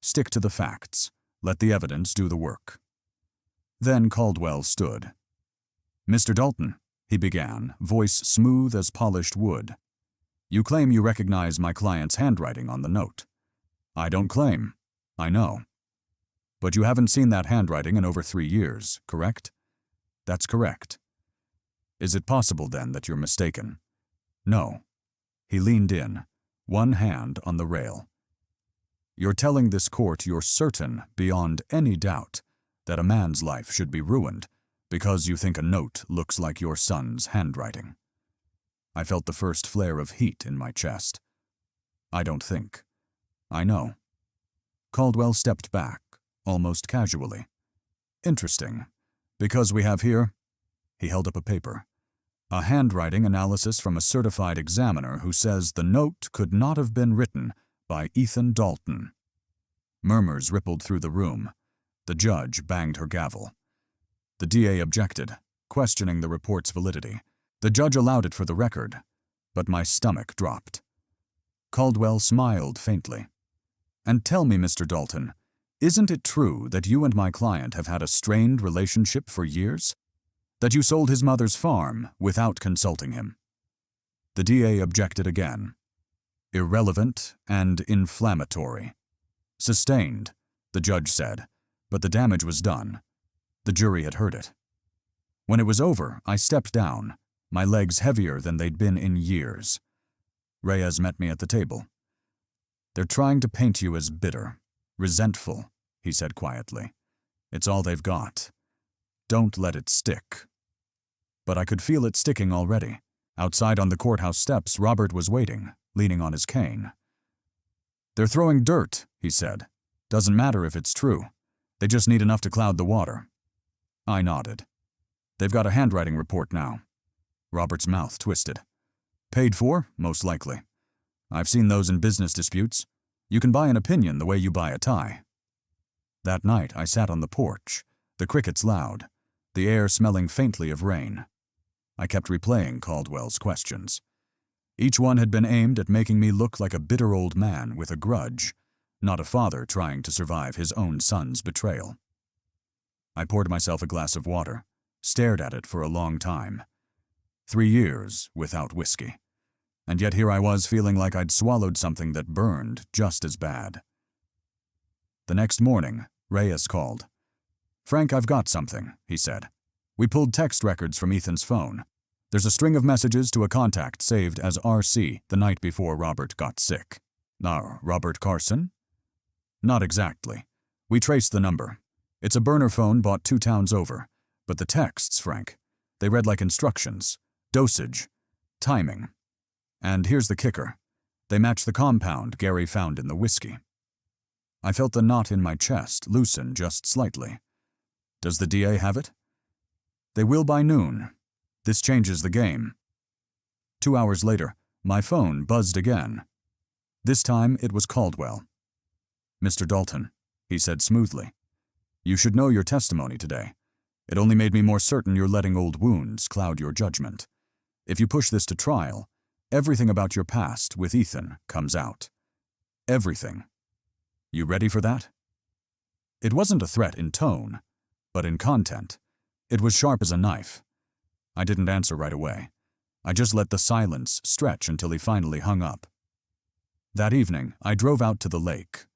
Stick to the facts. Let the evidence do the work." Then Caldwell stood. "Mr. Dalton," he began, voice smooth as polished wood. "You claim you recognize my client's handwriting on the note. I don't claim. I know. But you haven't seen that handwriting in over 3 years, correct?" "That's correct." "Is it possible, then, that you're mistaken?" "No." He leaned in, one hand on the rail. "You're telling this court you're certain, beyond any doubt, that a man's life should be ruined because you think a note looks like your son's handwriting." I felt the first flare of heat in my chest. "I don't think. I know." Caldwell stepped back, almost casually. "Interesting. Because we have here," he held up a paper, "a handwriting analysis from a certified examiner who says the note could not have been written by Ethan Dalton." Murmurs rippled through the room. The judge banged her gavel. The DA objected, questioning the report's validity. The judge allowed it for the record, but my stomach dropped. Caldwell smiled faintly. "And tell me, Mr. Dalton, isn't it true that you and my client have had a strained relationship for years? That you sold his mother's farm without consulting him?" The DA objected again. "Irrelevant and inflammatory." "Sustained," the judge said, but the damage was done. The jury had heard it. When it was over, I stepped down, my legs heavier than they'd been in years. Reyes met me at the table. "They're trying to paint you as bitter, resentful," he said quietly. "It's all they've got. Don't let it stick." But I could feel it sticking already. Outside on the courthouse steps, Robert was waiting, leaning on his cane. "They're throwing dirt," he said. "Doesn't matter if it's true. They just need enough to cloud the water." I nodded. "They've got a handwriting report now." Robert's mouth twisted. "Paid for, most likely. I've seen those in business disputes. You can buy an opinion the way you buy a tie." That night I sat on the porch, the crickets loud, the air smelling faintly of rain. I kept replaying Caldwell's questions. Each one had been aimed at making me look like a bitter old man with a grudge, not a father trying to survive his own son's betrayal. I poured myself a glass of water, stared at it for a long time. 3 years without whiskey. And yet here I was feeling like I'd swallowed something that burned just as bad. The next morning, Reyes called. "Frank, I've got something," he said. "We pulled text records from Ethan's phone. There's a string of messages to a contact saved as RC the night before Robert got sick." Robert Carson?" "Not exactly. We traced the number. It's a burner phone bought 2 towns over. But the texts, Frank, they read like instructions. Dosage. Timing. And here's the kicker. They match the compound Gary found in the whiskey." I felt the knot in my chest loosen just slightly. "Does the DA have it?" "They will by noon. This changes the game." 2 hours later, my phone buzzed again. This time it was Caldwell. "Mr. Dalton," he said smoothly, "you should know your testimony today. It only made me more certain you're letting old wounds cloud your judgment. If you push this to trial, everything about your past with Ethan comes out. Everything. You ready for that?" It wasn't a threat in tone, but in content. It was sharp as a knife. I didn't answer right away. I just let the silence stretch until he finally hung up. That evening, I drove out to the lake.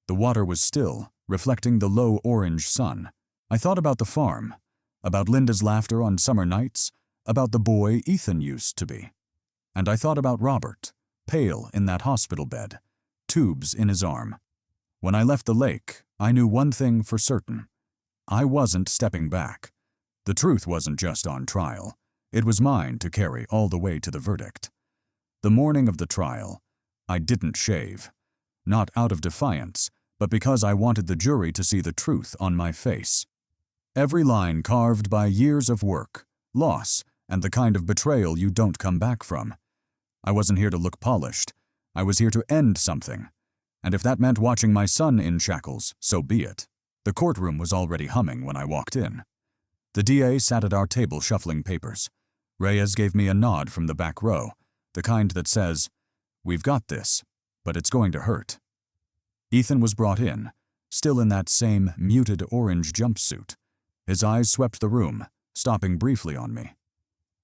The water was still, reflecting the low orange sun. I thought about the farm, about Linda's laughter on summer nights, about the boy Ethan used to be. And I thought about Robert, pale in that hospital bed, tubes in his arm. When I left the lake, I knew one thing for certain. I wasn't stepping back. The truth wasn't just on trial. It was mine to carry all the way to the verdict. The morning of the trial, I didn't shave. Not out of defiance, but because I wanted the jury to see the truth on my face. Every line carved by years of work, loss, and the kind of betrayal you don't come back from. I wasn't here to look polished. I was here to end something. And if that meant watching my son in shackles, so be it. The courtroom was already humming when I walked in. The DA sat at our table shuffling papers. Reyes gave me a nod from the back row, the kind that says, "We've got this, but it's going to hurt." Ethan was brought in, still in that same muted orange jumpsuit. His eyes swept the room, stopping briefly on me.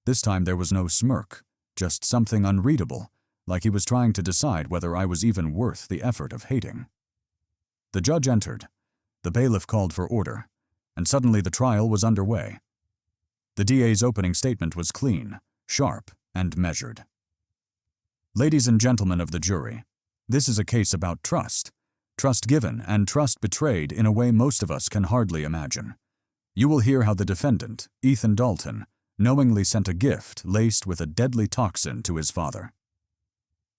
This time there was no smirk, just something unreadable, like he was trying to decide whether I was even worth the effort of hating. The judge entered. The bailiff called for order, and suddenly the trial was underway. The DA's opening statement was clean, sharp, and measured. Ladies and gentlemen of the jury, this is a case about trust. Trust given and trust betrayed in a way most of us can hardly imagine. You will hear how the defendant, Ethan Dalton, knowingly sent a gift laced with a deadly toxin to his father.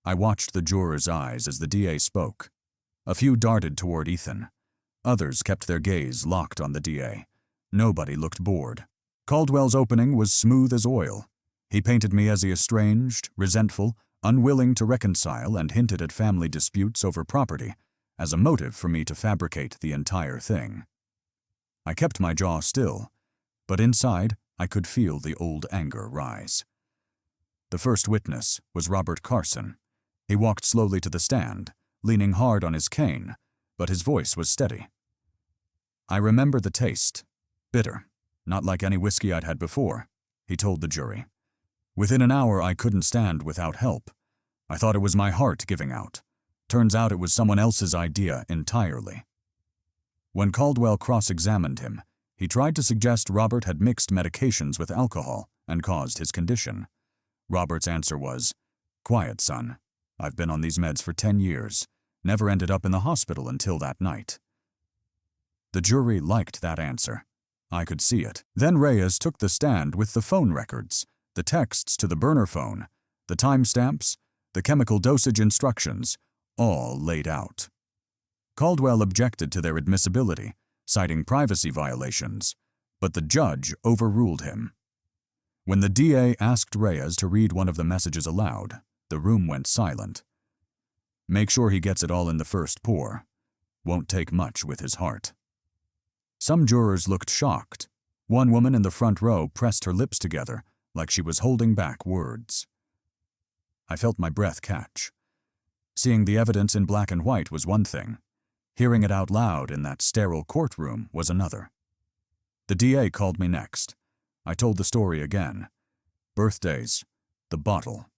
I watched the jurors' eyes as the DA spoke. A few darted toward Ethan. Others kept their gaze locked on the DA. Nobody looked bored. Caldwell's opening was smooth as oil. He painted me as the estranged, resentful, unwilling to reconcile, and hinted at family disputes over property as a motive for me to fabricate the entire thing. I kept my jaw still, but inside I could feel the old anger rise. The first witness was Robert Carson. He walked slowly to the stand, leaning hard on his cane, but his voice was steady. I remember the taste. Bitter, not like any whiskey I'd had before, he told the jury. Within an hour I couldn't stand without help. I thought it was my heart giving out. Turns out it was someone else's idea entirely. When Caldwell cross-examined him, he tried to suggest Robert had mixed medications with alcohol and caused his condition. Robert's answer was, "Quiet, son. I've been on these meds for 10 years. Never ended up in the hospital until that night." The jury liked that answer. I could see it. Then Reyes took the stand with the phone records, the texts to the burner phone, the timestamps, the chemical dosage instructions, all laid out. Caldwell objected to their admissibility, citing privacy violations, but the judge overruled him. When the DA asked Reyes to read one of the messages aloud, the room went silent. Make sure he gets it all in the first pour. Won't take much with his heart. Some jurors looked shocked. One woman in the front row pressed her lips together like she was holding back words. I felt my breath catch. Seeing the evidence in black and white was one thing. Hearing it out loud in that sterile courtroom was another. The DA called me next. I told the story again. Birthdays, the bottle,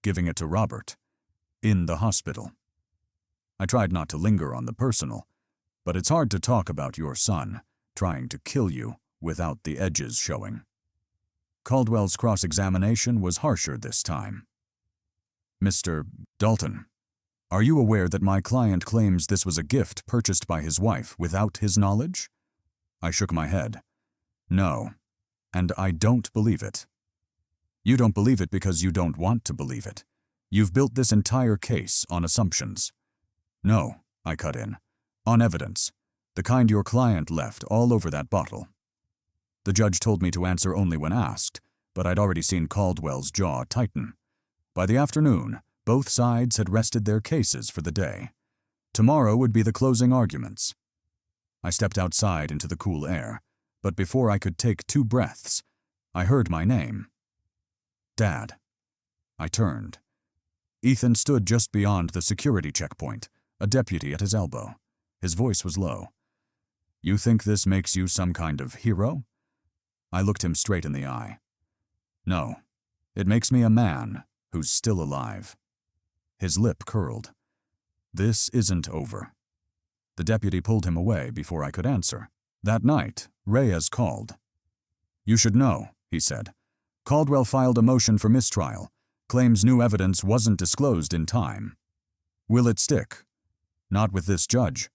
giving it to Robert, in the hospital. I tried not to linger on the personal, but it's hard to talk about your son trying to kill you without the edges showing. Caldwell's cross-examination was harsher this time. Mr. Dalton, are you aware that my client claims this was a gift purchased by his wife without his knowledge? I shook my head. No, and I don't believe it. You don't believe it because you don't want to believe it. You've built this entire case on assumptions. No, I cut in. On evidence, the kind your client left all over that bottle. The judge told me to answer only when asked, but I'd already seen Caldwell's jaw tighten. By the afternoon, both sides had rested their cases for the day. Tomorrow would be the closing arguments. I stepped outside into the cool air, but before I could take 2 breaths, I heard my name. Dad. I turned. Ethan stood just beyond the security checkpoint, a deputy at his elbow. His voice was low. You think this makes you some kind of hero? I looked him straight in the eye. No, it makes me a man who's still alive. His lip curled. This isn't over. The deputy pulled him away before I could answer. That night, Reyes called. You should know, he said. Caldwell filed a motion for mistrial, claims new evidence wasn't disclosed in time. Will it stick? Not with this judge,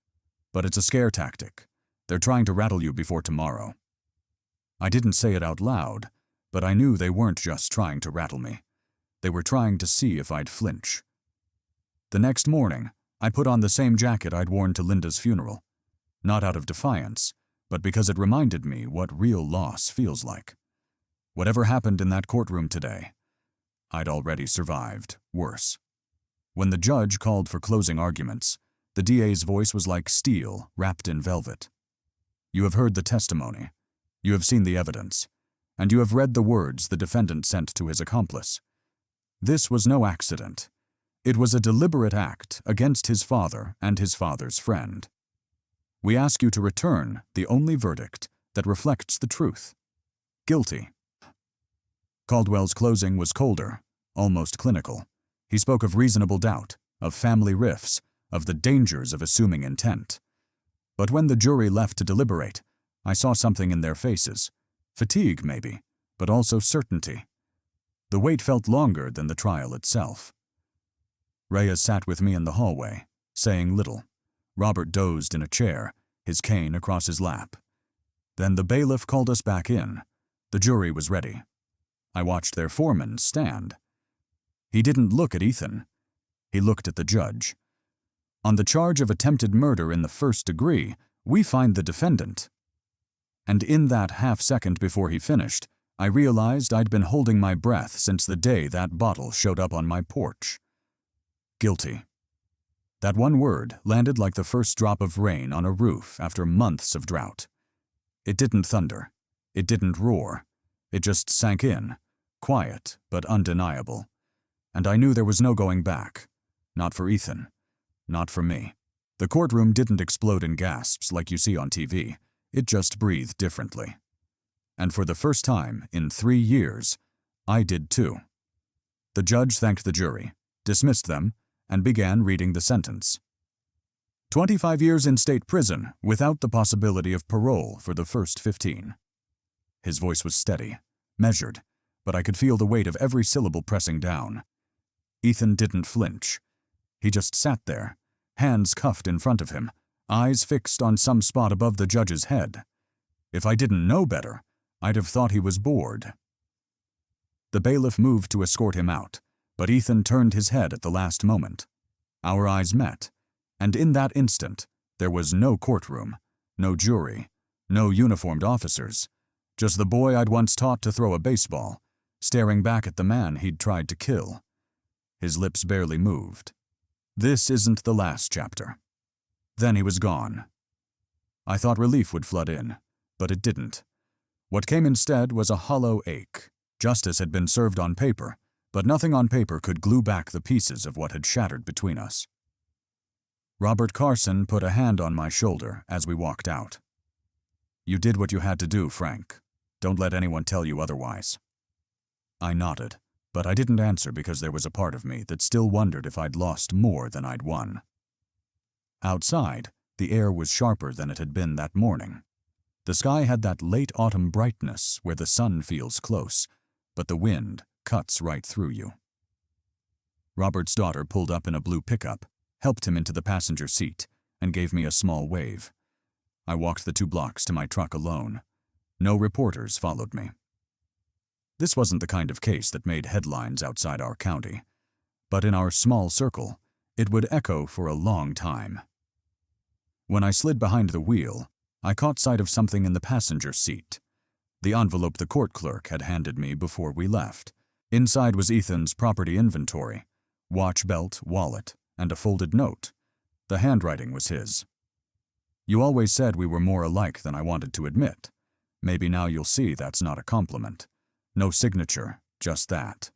but it's a scare tactic. They're trying to rattle you before tomorrow. I didn't say it out loud, but I knew they weren't just trying to rattle me. They were trying to see if I'd flinch. The next morning, I put on the same jacket I'd worn to Linda's funeral. Not out of defiance, but because it reminded me what real loss feels like. Whatever happened in that courtroom today, I'd already survived worse. When the judge called for closing arguments, the DA's voice was like steel wrapped in velvet. You have heard the testimony, you have seen the evidence, and you have read the words the defendant sent to his accomplice. This was no accident. It was a deliberate act against his father and his father's friend. We ask you to return the only verdict that reflects the truth. Guilty. Caldwell's closing was colder, almost clinical. He spoke of reasonable doubt, of family rifts, of the dangers of assuming intent. But when the jury left to deliberate, I saw something in their faces. Fatigue, maybe, but also certainty. The wait felt longer than the trial itself. Reyes sat with me in the hallway, saying little. Robert dozed in a chair, his cane across his lap. Then the bailiff called us back in. The jury was ready. I watched their foreman stand. He didn't look at Ethan. He looked at the judge. On the charge of attempted murder in the first degree, we find the defendant. And in that half-second before he finished, I realized I'd been holding my breath since the day that bottle showed up on my porch. Guilty. That one word landed like the first drop of rain on a roof after months of drought. It didn't thunder. It didn't roar. It just sank in, quiet but undeniable. And I knew there was no going back. Not for Ethan. Not for me. The courtroom didn't explode in gasps like you see on TV. It just breathed differently. And for the first time in 3 years, I did too. The judge thanked the jury, dismissed them, and began reading the sentence. 25 years in state prison without the possibility of parole for the first 15. His voice was steady, measured, but I could feel the weight of every syllable pressing down. Ethan didn't flinch. He just sat there, hands cuffed in front of him, eyes fixed on some spot above the judge's head. If I didn't know better, I'd have thought he was bored. The bailiff moved to escort him out, but Ethan turned his head at the last moment. Our eyes met, and in that instant, there was no courtroom, no jury, no uniformed officers, just the boy I'd once taught to throw a baseball, staring back at the man he'd tried to kill. His lips barely moved. This isn't the last chapter. Then he was gone. I thought relief would flood in, but it didn't. What came instead was a hollow ache. Justice had been served on paper, but nothing on paper could glue back the pieces of what had shattered between us. Robert Carson put a hand on my shoulder as we walked out. You did what you had to do, Frank. Don't let anyone tell you otherwise. I nodded, but I didn't answer because there was a part of me that still wondered if I'd lost more than I'd won. Outside, the air was sharper than it had been that morning. The sky had that late autumn brightness where the sun feels close, but the wind cuts right through you. Robert's daughter pulled up in a blue pickup, helped him into the passenger seat, and gave me a small wave. I walked the 2 blocks to my truck alone. No reporters followed me. This wasn't the kind of case that made headlines outside our county, but in our small circle, it would echo for a long time. When I slid behind the wheel, I caught sight of something in the passenger seat. The envelope the court clerk had handed me before we left. Inside was Ethan's property inventory, watch belt, wallet, and a folded note. The handwriting was his. You always said we were more alike than I wanted to admit. Maybe now you'll see that's not a compliment. No signature, just that.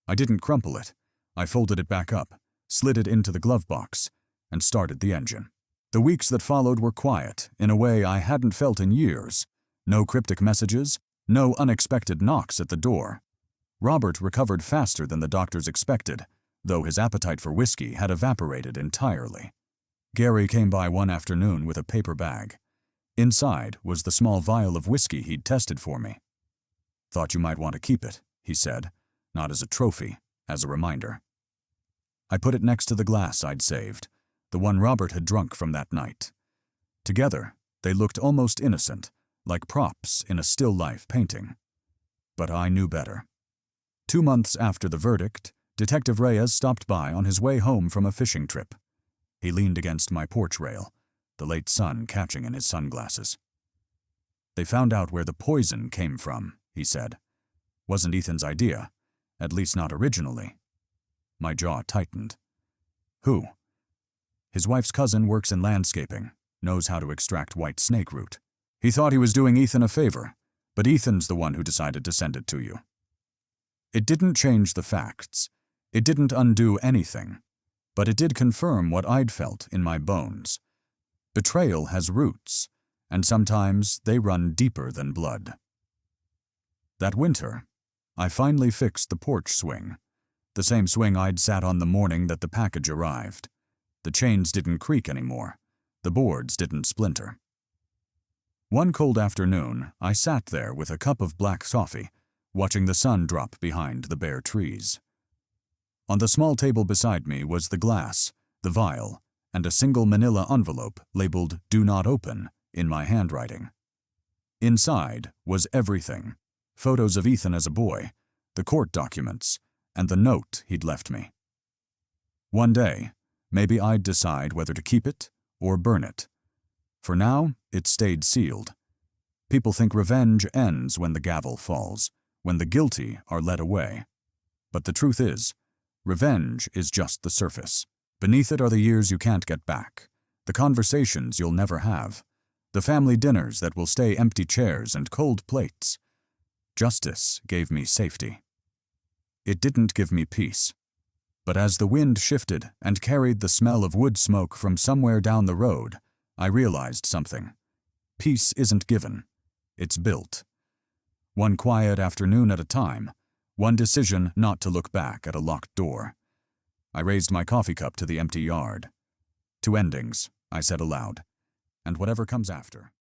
I didn't crumple it. I folded it back up, slid it into the glove box, and started the engine. The weeks that followed were quiet, in a way I hadn't felt in years. No cryptic messages, no unexpected knocks at the door. Robert recovered faster than the doctors expected, though his appetite for whiskey had evaporated entirely. Gary came by one afternoon with a paper bag. Inside was the small vial of whiskey he'd tested for me. Thought you might want to keep it, he said, not as a trophy, as a reminder. I put it next to the glass I'd saved, the one Robert had drunk from that night. Together, they looked almost innocent, like props in a still life painting. But I knew better. 2 months after the verdict, Detective Reyes stopped by on his way home from a fishing trip. He leaned against my porch rail, the late sun catching in his sunglasses. They found out where the poison came from, he said. Wasn't Ethan's idea, at least not originally. My jaw tightened. Who? His wife's cousin works in landscaping, knows how to extract white snake root. He thought he was doing Ethan a favor, but Ethan's the one who decided to send it to you. It didn't change the facts. It didn't undo anything, but it did confirm what I'd felt in my bones. Betrayal has roots, and sometimes they run deeper than blood. That winter, I finally fixed the porch swing, the same swing I'd sat on the morning that the package arrived. The chains didn't creak anymore. The boards didn't splinter. One cold afternoon, I sat there with a cup of black coffee, watching the sun drop behind the bare trees. On the small table beside me was the glass, the vial, and a single manila envelope labeled "Do Not Open" in my handwriting. Inside was everything: photos of Ethan as a boy, the court documents, and the note he'd left me. One day, maybe I'd decide whether to keep it or burn it. For now, it stayed sealed. People think revenge ends when the gavel falls, when the guilty are led away. But the truth is, revenge is just the surface. Beneath it are the years you can't get back, the conversations you'll never have, the family dinners that will stay empty chairs and cold plates. Justice gave me safety. It didn't give me peace. But as the wind shifted and carried the smell of wood smoke from somewhere down the road, I realized something. Peace isn't given. It's built. One quiet afternoon at a time, one decision not to look back at a locked door. I raised my coffee cup to the empty yard. "Two endings," I said aloud, "and whatever comes after."